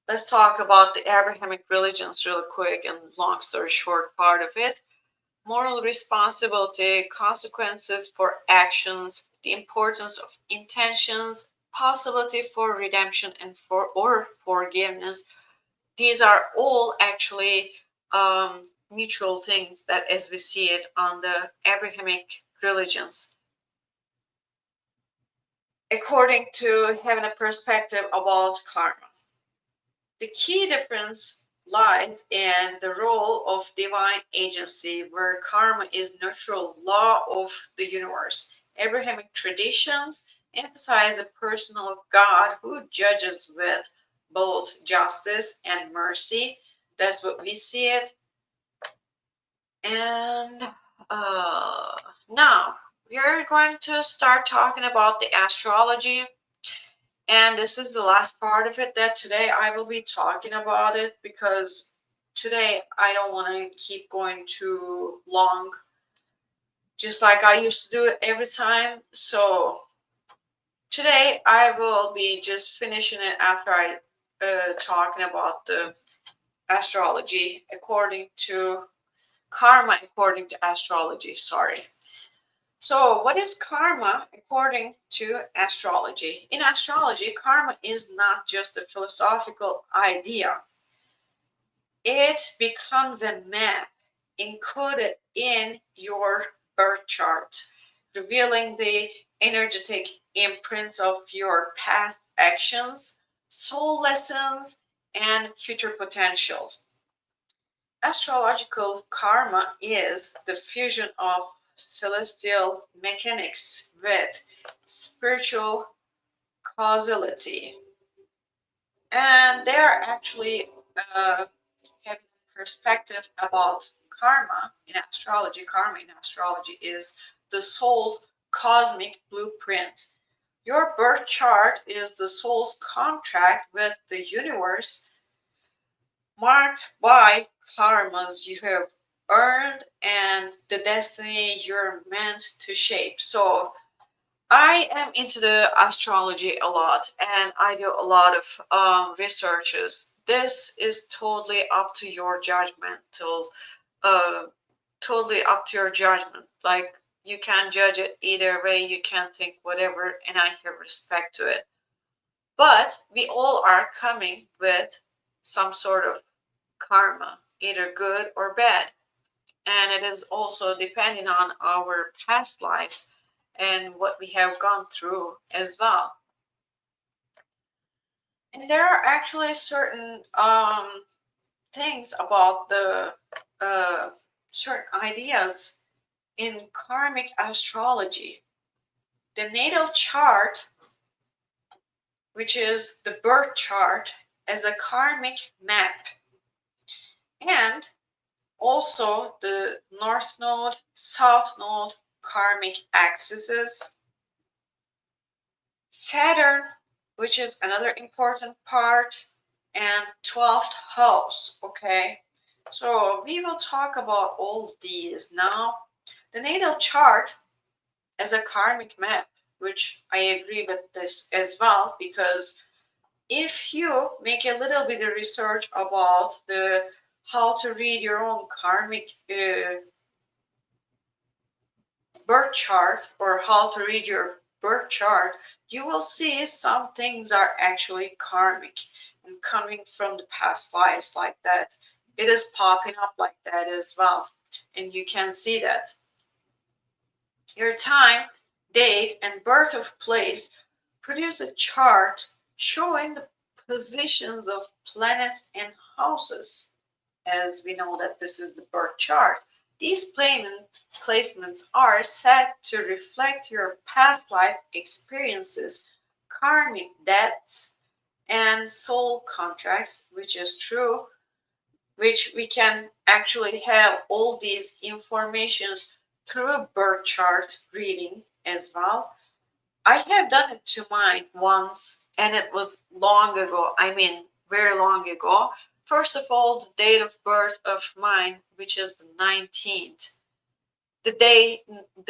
let's talk about the Abrahamic religions real quick, and long story short part of it. Moral responsibility, consequences for actions, the importance of intentions, possibility for redemption and or forgiveness. These are all actually mutual things that as we see it on the Abrahamic religions. According to having a perspective about karma. The key difference lies in the role of divine agency, where karma is natural law of the universe. Abrahamic traditions emphasize a personal God who judges with both justice and mercy. That's what we see it. And now we are going to start talking about the astrology. And this is the last part of it that today I will be talking about it, because today I don't want to keep going too long, just like I used to do it every time. So today I will be just finishing it after I talking about the astrology according to karma, according to astrology, sorry. So what is karma according to astrology? In astrology, karma is not just a philosophical idea. It becomes a map encoded in your birth chart, revealing the energetic imprints of your past actions, soul lessons, and future potentials. Astrological karma is the fusion of celestial mechanics with spiritual causality. And they're actually having a perspective about karma in astrology. Karma in astrology is the soul's cosmic blueprint. Your birth chart is the soul's contract with the universe, marked by karmas you have earned and the destiny you're meant to shape. So I am into the astrology a lot, and I do a lot of researches. This is totally up to your judgment, totally up to your judgment. Like, you can judge it either way, you can think whatever, and I have respect to it. But we all are coming with some sort of karma, either good or bad. And it is also depending on our past lives and what we have gone through as well. And there are actually certain things about the certain ideas in karmic astrology. The natal chart, which is the birth chart, as a karmic map, and also the North Node, South Node karmic axes. Saturn, which is another important part, and 12th house. Okay, so we will talk about all these now. The natal chart as a karmic map, which I agree with this as well, because if you make a little bit of research about the how to read your own karmic birth chart, or how to read your birth chart, you will see some things are actually karmic and coming from the past lives like that. It is popping up like that as well, and you can see that. Your time, date, and birth of place produce a chart showing the positions of planets and houses, as we know that this is the birth chart. These placements are set to reflect your past life experiences, karmic debts, and soul contracts, which is true, which we can actually have all these informations through a birth chart reading as well. I have done it to mine once, and it was long ago. I mean, very long ago. First of all, the date of birth of mine, which is the 19th, the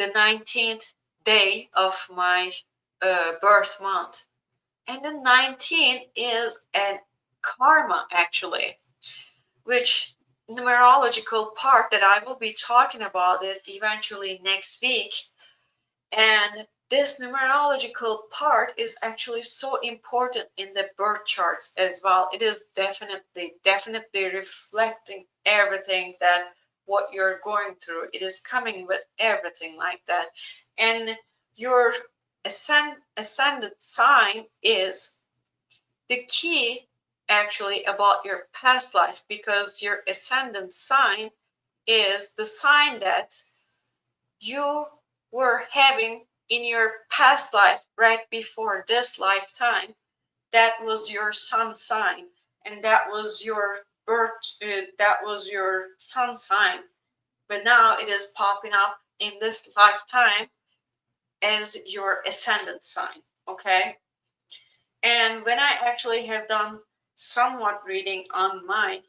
19th day of my birth month. And the 19 is a karma, actually, which numerological part that I will be talking about it eventually next week. And this numerological part is actually so important in the birth charts as well. It is definitely reflecting everything that what you're going through. It is coming with everything like that. And your ascendant sign is the key actually about your past life, because your ascendant sign is the sign that you were having in your past life right before this lifetime. That was your sun sign, and that was your birth, that was your sun sign. But now it is popping up in this lifetime as your ascendant sign. Okay, and when I actually have done somewhat reading on my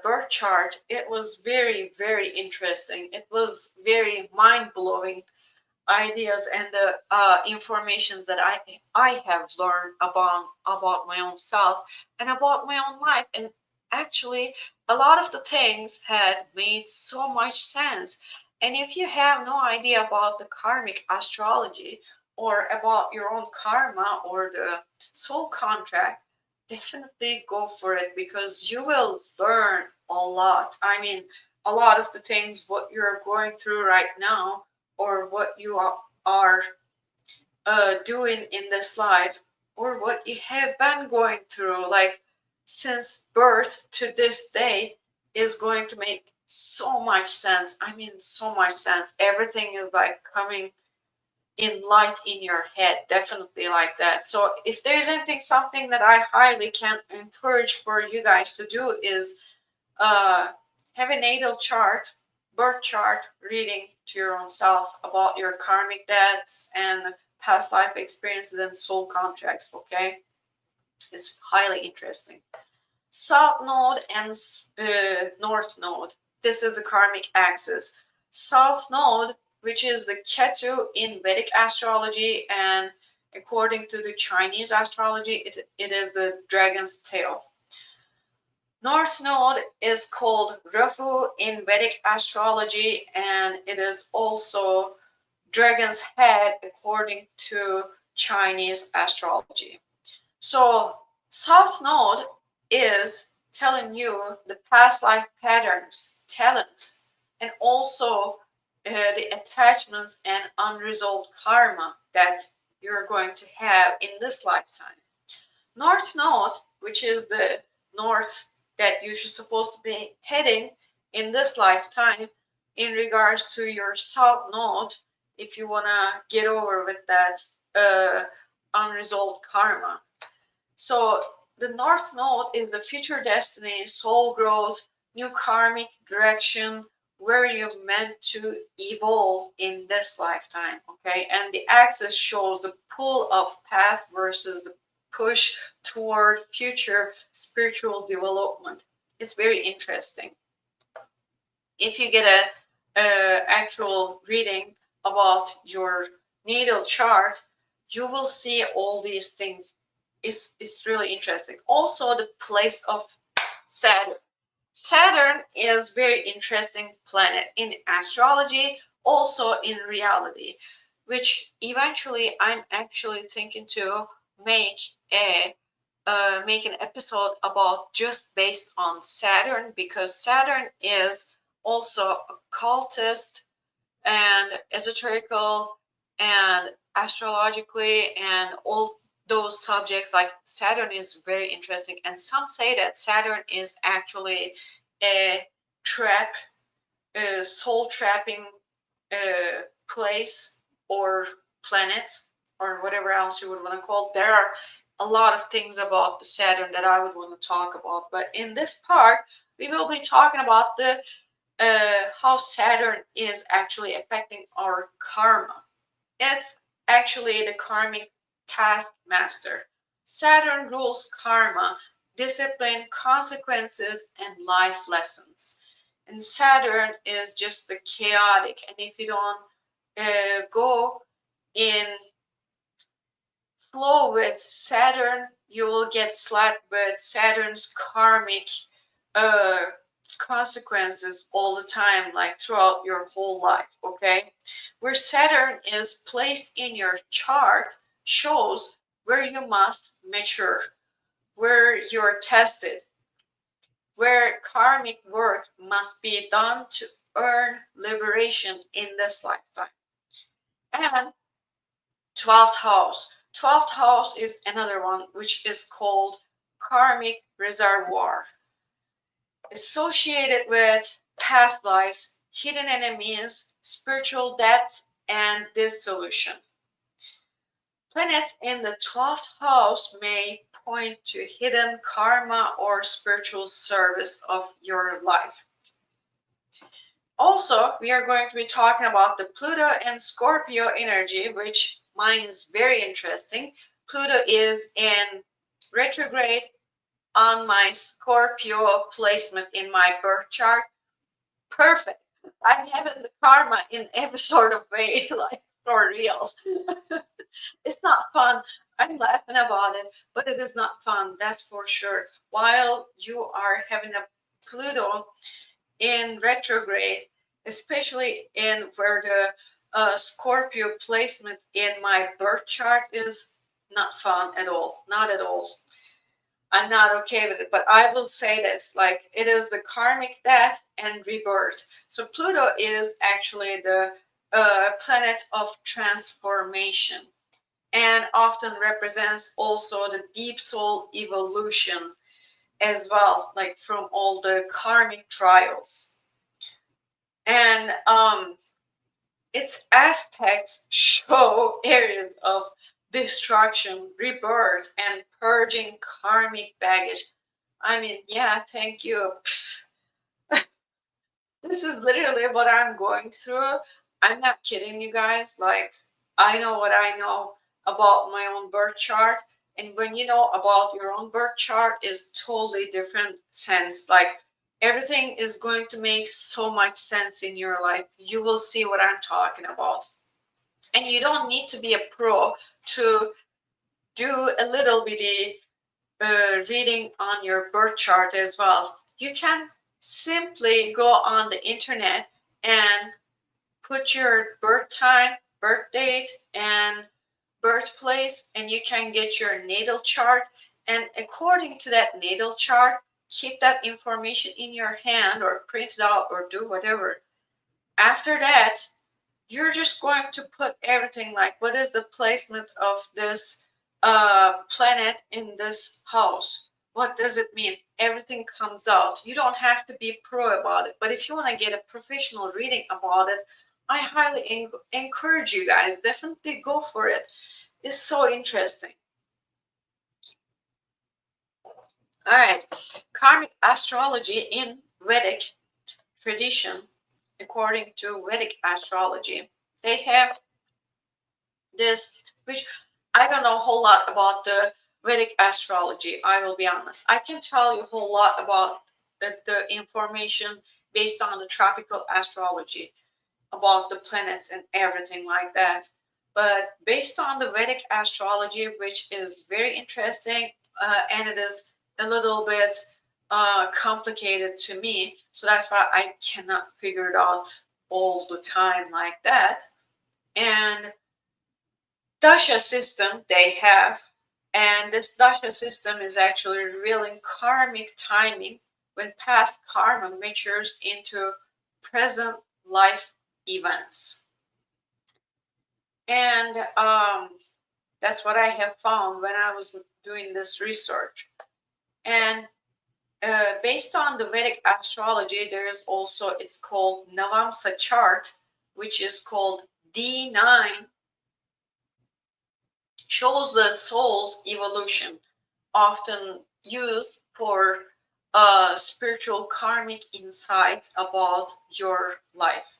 birth chart, it was very interesting. It was very mind-blowing ideas and the informations that I have learned about my own self and about my own life. And actually, a lot of the things had made so much sense. And if you have no idea about the karmic astrology or about your own karma or the soul contract, definitely go for it, because you will learn a lot. I mean, a lot of the things what you're going through right now, or what you are doing in this life, or what you have been going through, like since birth to this day, is going to make so much sense. I mean, so much sense. Everything is like coming in light in your head, definitely like that. So if there's anything, something that I highly can encourage for you guys to do is uh, have a natal chart, birth chart reading to your own self about your karmic debts and past life experiences and soul contracts. Okay, it's highly interesting. South node and north node. This is the karmic axis. South node, which is the Ketu in Vedic astrology, and according to the Chinese astrology, it is the dragon's tail. North node is called Rahu in Vedic astrology, and it is also dragon's head according to Chinese astrology. So South node is telling you the past life patterns, talents, and also the attachments and unresolved karma that you're going to have in this lifetime. North node, which is the north that you're supposed to be heading in this lifetime, in regards to your south node, if you want to get over with that unresolved karma. So the north node is the future destiny, soul growth, new karmic direction, where you're meant to evolve in this lifetime, okay? And the axis shows the pull of past versus the push toward future spiritual development. It's very interesting. If you get a actual reading about your natal chart, you will see all these things. It's really interesting. Also, the place of Saturn. Saturn is very interesting planet in astrology, also in reality, which eventually I'm actually thinking to make a make an episode about just based on Saturn, because Saturn is also occultist and esoterical and astrologically and all those subjects. Like Saturn is very interesting, and some say that Saturn is actually a trap, a soul trapping place or planet or whatever else you would want to call it. There are a lot of things about the Saturn that I would want to talk about, but in this part we will be talking about the how Saturn is actually affecting our karma. It's actually the karmic taskmaster. Saturn rules karma, discipline, consequences, and life lessons. And Saturn is just the chaotic. And if you don't go in flow with Saturn, you will get slapped with Saturn's karmic uh, consequences all the time, like throughout your whole life, okay? Where Saturn is placed in your chart shows where you must mature, where you're tested, where karmic work must be done to earn liberation in this lifetime. And 12th house. 12th house is another one which is called karmic reservoir, associated with past lives, hidden enemies, spiritual depths, and dissolution. Planets in the 12th house may point to hidden karma or spiritual service of your life. Also, we are going to be talking about the Pluto and Scorpio energy, which mine is very interesting. Pluto is in retrograde on my Scorpio placement in my birth chart. Perfect. I'm having the karma in every sort of way, like for real. It's not fun. I'm laughing about it, but it is not fun, that's for sure. While you are having a Pluto in retrograde, especially in where the Scorpio placement in my birth chart is not fun at all. Not at all. I'm not okay with it, but I will say this, like, it is the karmic death and rebirth. So Pluto is actually the planet of transformation and often represents also the deep soul evolution as well, like from all the karmic trials. And its aspects show areas of destruction, rebirth, and purging karmic baggage. I mean, yeah, thank you. This is literally what I'm going through. I'm not kidding you guys. Like, I know what I know about my own birth chart. And when you know about your own birth chart is totally different sense. Like, everything is going to make so much sense in your life. You will see what I'm talking about. And you don't need to be a pro to do a little bitty reading on your birth chart as well. You can simply go on the internet and put your birth time, birth date, and birthplace, and you can get your natal chart. And according to that natal chart, keep that information in your hand or print it out or do whatever. After that, you're just going to put everything, like what is the placement of this planet in this house, what does it mean, everything comes out. You don't have to be pro about it, but if you want to get a professional reading about it, I highly encourage you guys, definitely go for it. It's so interesting. All right, karmic astrology in Vedic tradition according to Vedic astrology. They have this, which I don't know a whole lot about the Vedic astrology, I will be honest. I can tell you a whole lot about the information based on the tropical astrology, about the planets and everything like that. But based on the Vedic astrology, which is very interesting, and it is a little bit complicated to me, so that's why I cannot figure it out all the time like that. And Dasha system they have, and this Dasha system is actually revealing karmic timing when past karma matures into present life events. And that's what I have found when I was doing this research. And based on the Vedic astrology, there is also, it's called Navamsa chart, which is called D9, shows the soul's evolution, often used for spiritual karmic insights about your life.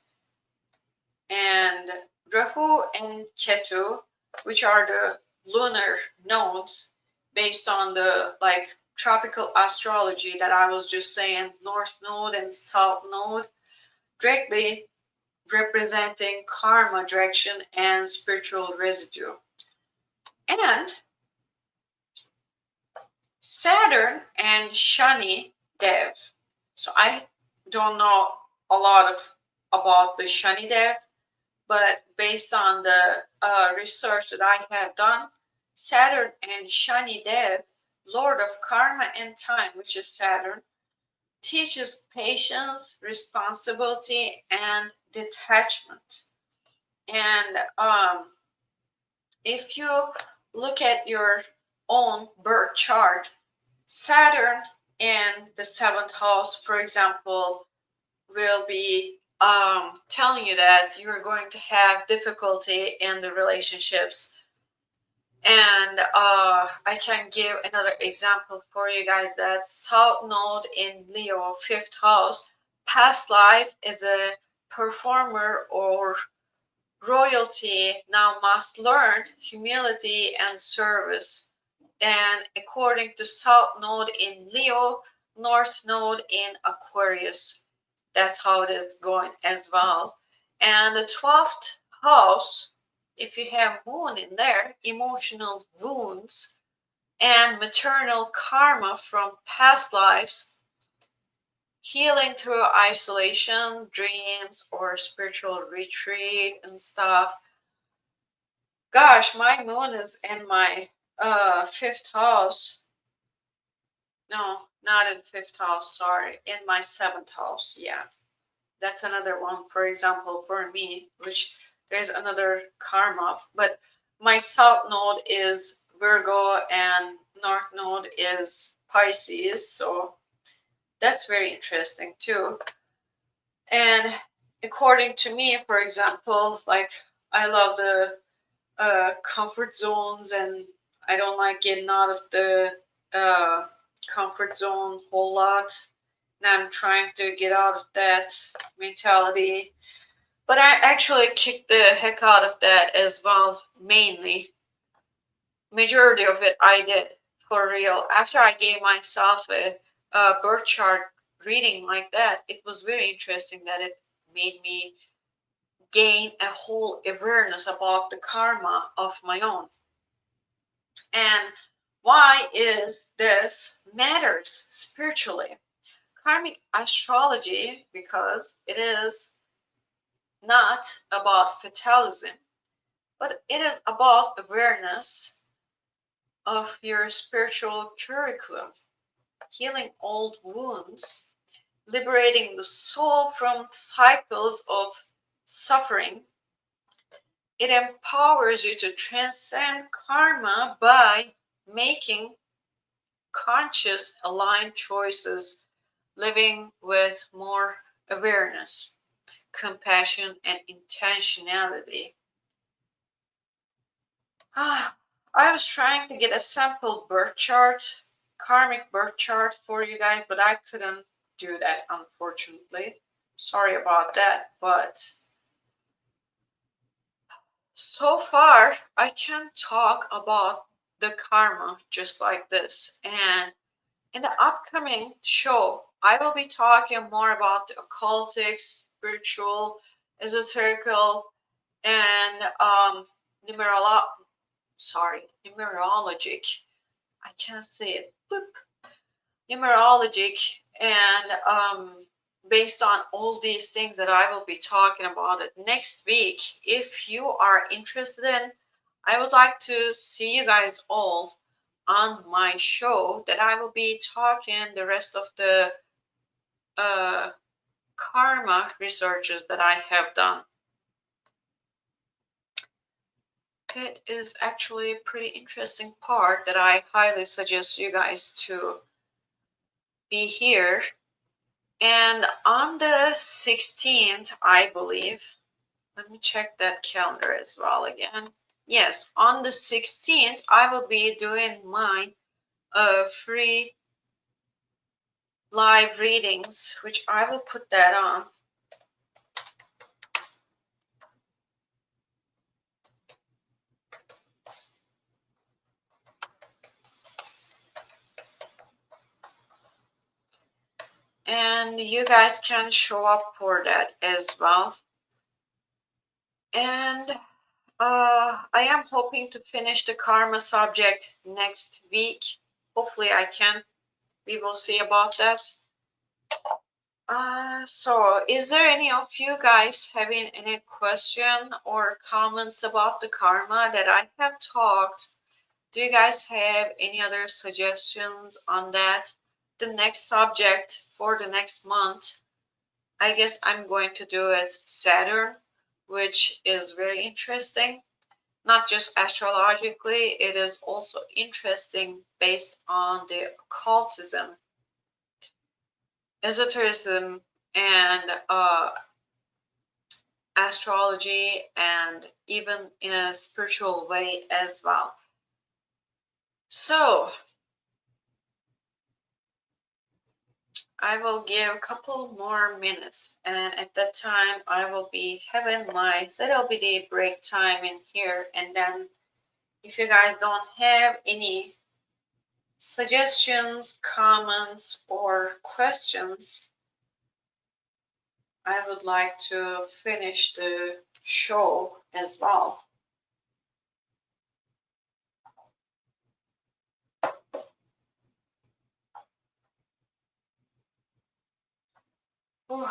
And Rahu and Ketu, which are the lunar nodes based on the tropical astrology that I was just saying, North Node and South Node, directly representing karma direction and spiritual residue. And Saturn and Shani Dev. So I don't know a lot about the Shani Dev, but based on the research that I have done, Saturn and Shani Dev, Lord of Karma and Time, which is Saturn, teaches patience, responsibility, and detachment. And if you look at your own birth chart, Saturn in the 7th house, for example, will be telling you that you're going to have difficulty in the relationships. And I can give another example for you guys, that South Node in Leo, 5th house, past life is a performer or royalty, now must learn humility and service. And according to South Node in Leo, North Node in Aquarius, that's how it is going as well. And the 12th house, if you have moon in there, emotional wounds and maternal karma from past lives, healing through isolation, dreams, or spiritual retreat and stuff. Gosh, my moon is in my 5th house. No, not in 5th house, sorry, in my 7th house. Yeah, that's another one, for example, for me, which there's another karma. But my South Node is Virgo and North Node is Pisces, so that's very interesting too. And according to me, for example, I love the comfort zones, and I don't like getting out of the comfort zone a whole lot. And I'm trying to get out of that mentality. But I actually kicked the heck out of that as well, mainly. Majority of it I did, for real. After I gave myself a birth chart reading like that, it was very interesting that it made me gain a whole awareness about the karma of my own. And why is this matters spiritually? Karmic astrology, because it is not about fatalism, but it is about awareness of your spiritual curriculum, healing old wounds, liberating the soul from cycles of suffering. It empowers you to transcend karma by making conscious, aligned choices, living with more awareness, compassion, and intentionality. I was trying to get a sample birth chart, karmic birth chart for you guys, but I couldn't do that, unfortunately. Sorry about that, but so far I can talk about the karma just like this. And in the upcoming show, I will be talking more about the occultic, spiritual, esoterical, and numerologic. I can't say it. Boop. Numerologic, and based on all these things that I will be talking about it next week. If you are interested in, I would like to see you guys all on my show that I will be talking the rest of the karma researches that I have done. It is actually a pretty interesting part that I highly suggest you guys to be here. And on the 16th, I believe, let me check that calendar as well again. Yes, on the 16th, I will be doing my free live readings, which I will put that on. And you guys can show up for that as well. And I am hoping to finish the karma subject next week. Hopefully I can. We will see about that. So is there any of you guys having any question or comments about the karma that I have talked? Do you guys have any other suggestions on that? The next subject for the next month, I guess I'm going to do it Saturn, which is very interesting. Not just astrologically, it is also interesting based on the occultism, esotericism, and astrology, and even in a spiritual way as well. So I will give a couple more minutes, and at that time I will be having my little bitty break time in here. And then if you guys don't have any suggestions, comments, or questions, I would like to finish the show as well. Whew.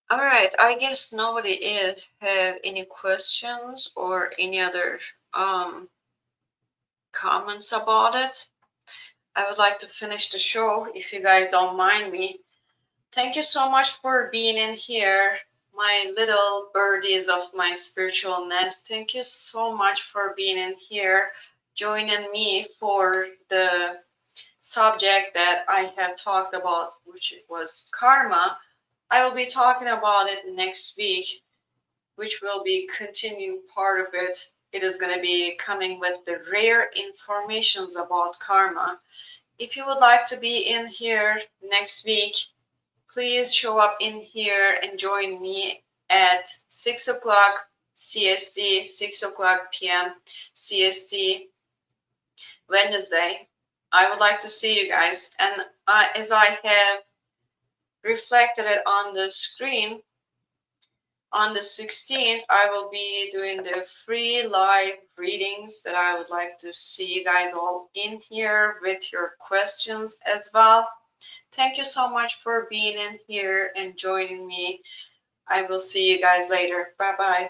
All right, I guess nobody is have any questions or any other comments about it. I would like to finish the show if you guys don't mind me. Thank you so much for being in here, my little birdies of my spiritual nest. Thank you so much for being in here, joining me for the subject that I have talked about, which was karma. I will be talking about it next week, which will be continuing part of it. It is going to be coming with the rare informations about karma. If you would like to be in here next week, please show up in here and join me at 6 o'clock CST, 6 o'clock p.m. CST, Wednesday. I would like to see you guys. And as I have reflected it on the screen, on the 16th, I will be doing the free live readings that I would like to see you guys all in here with your questions as well. Thank you so much for being in here and joining me. I will see you guys later. Bye-bye.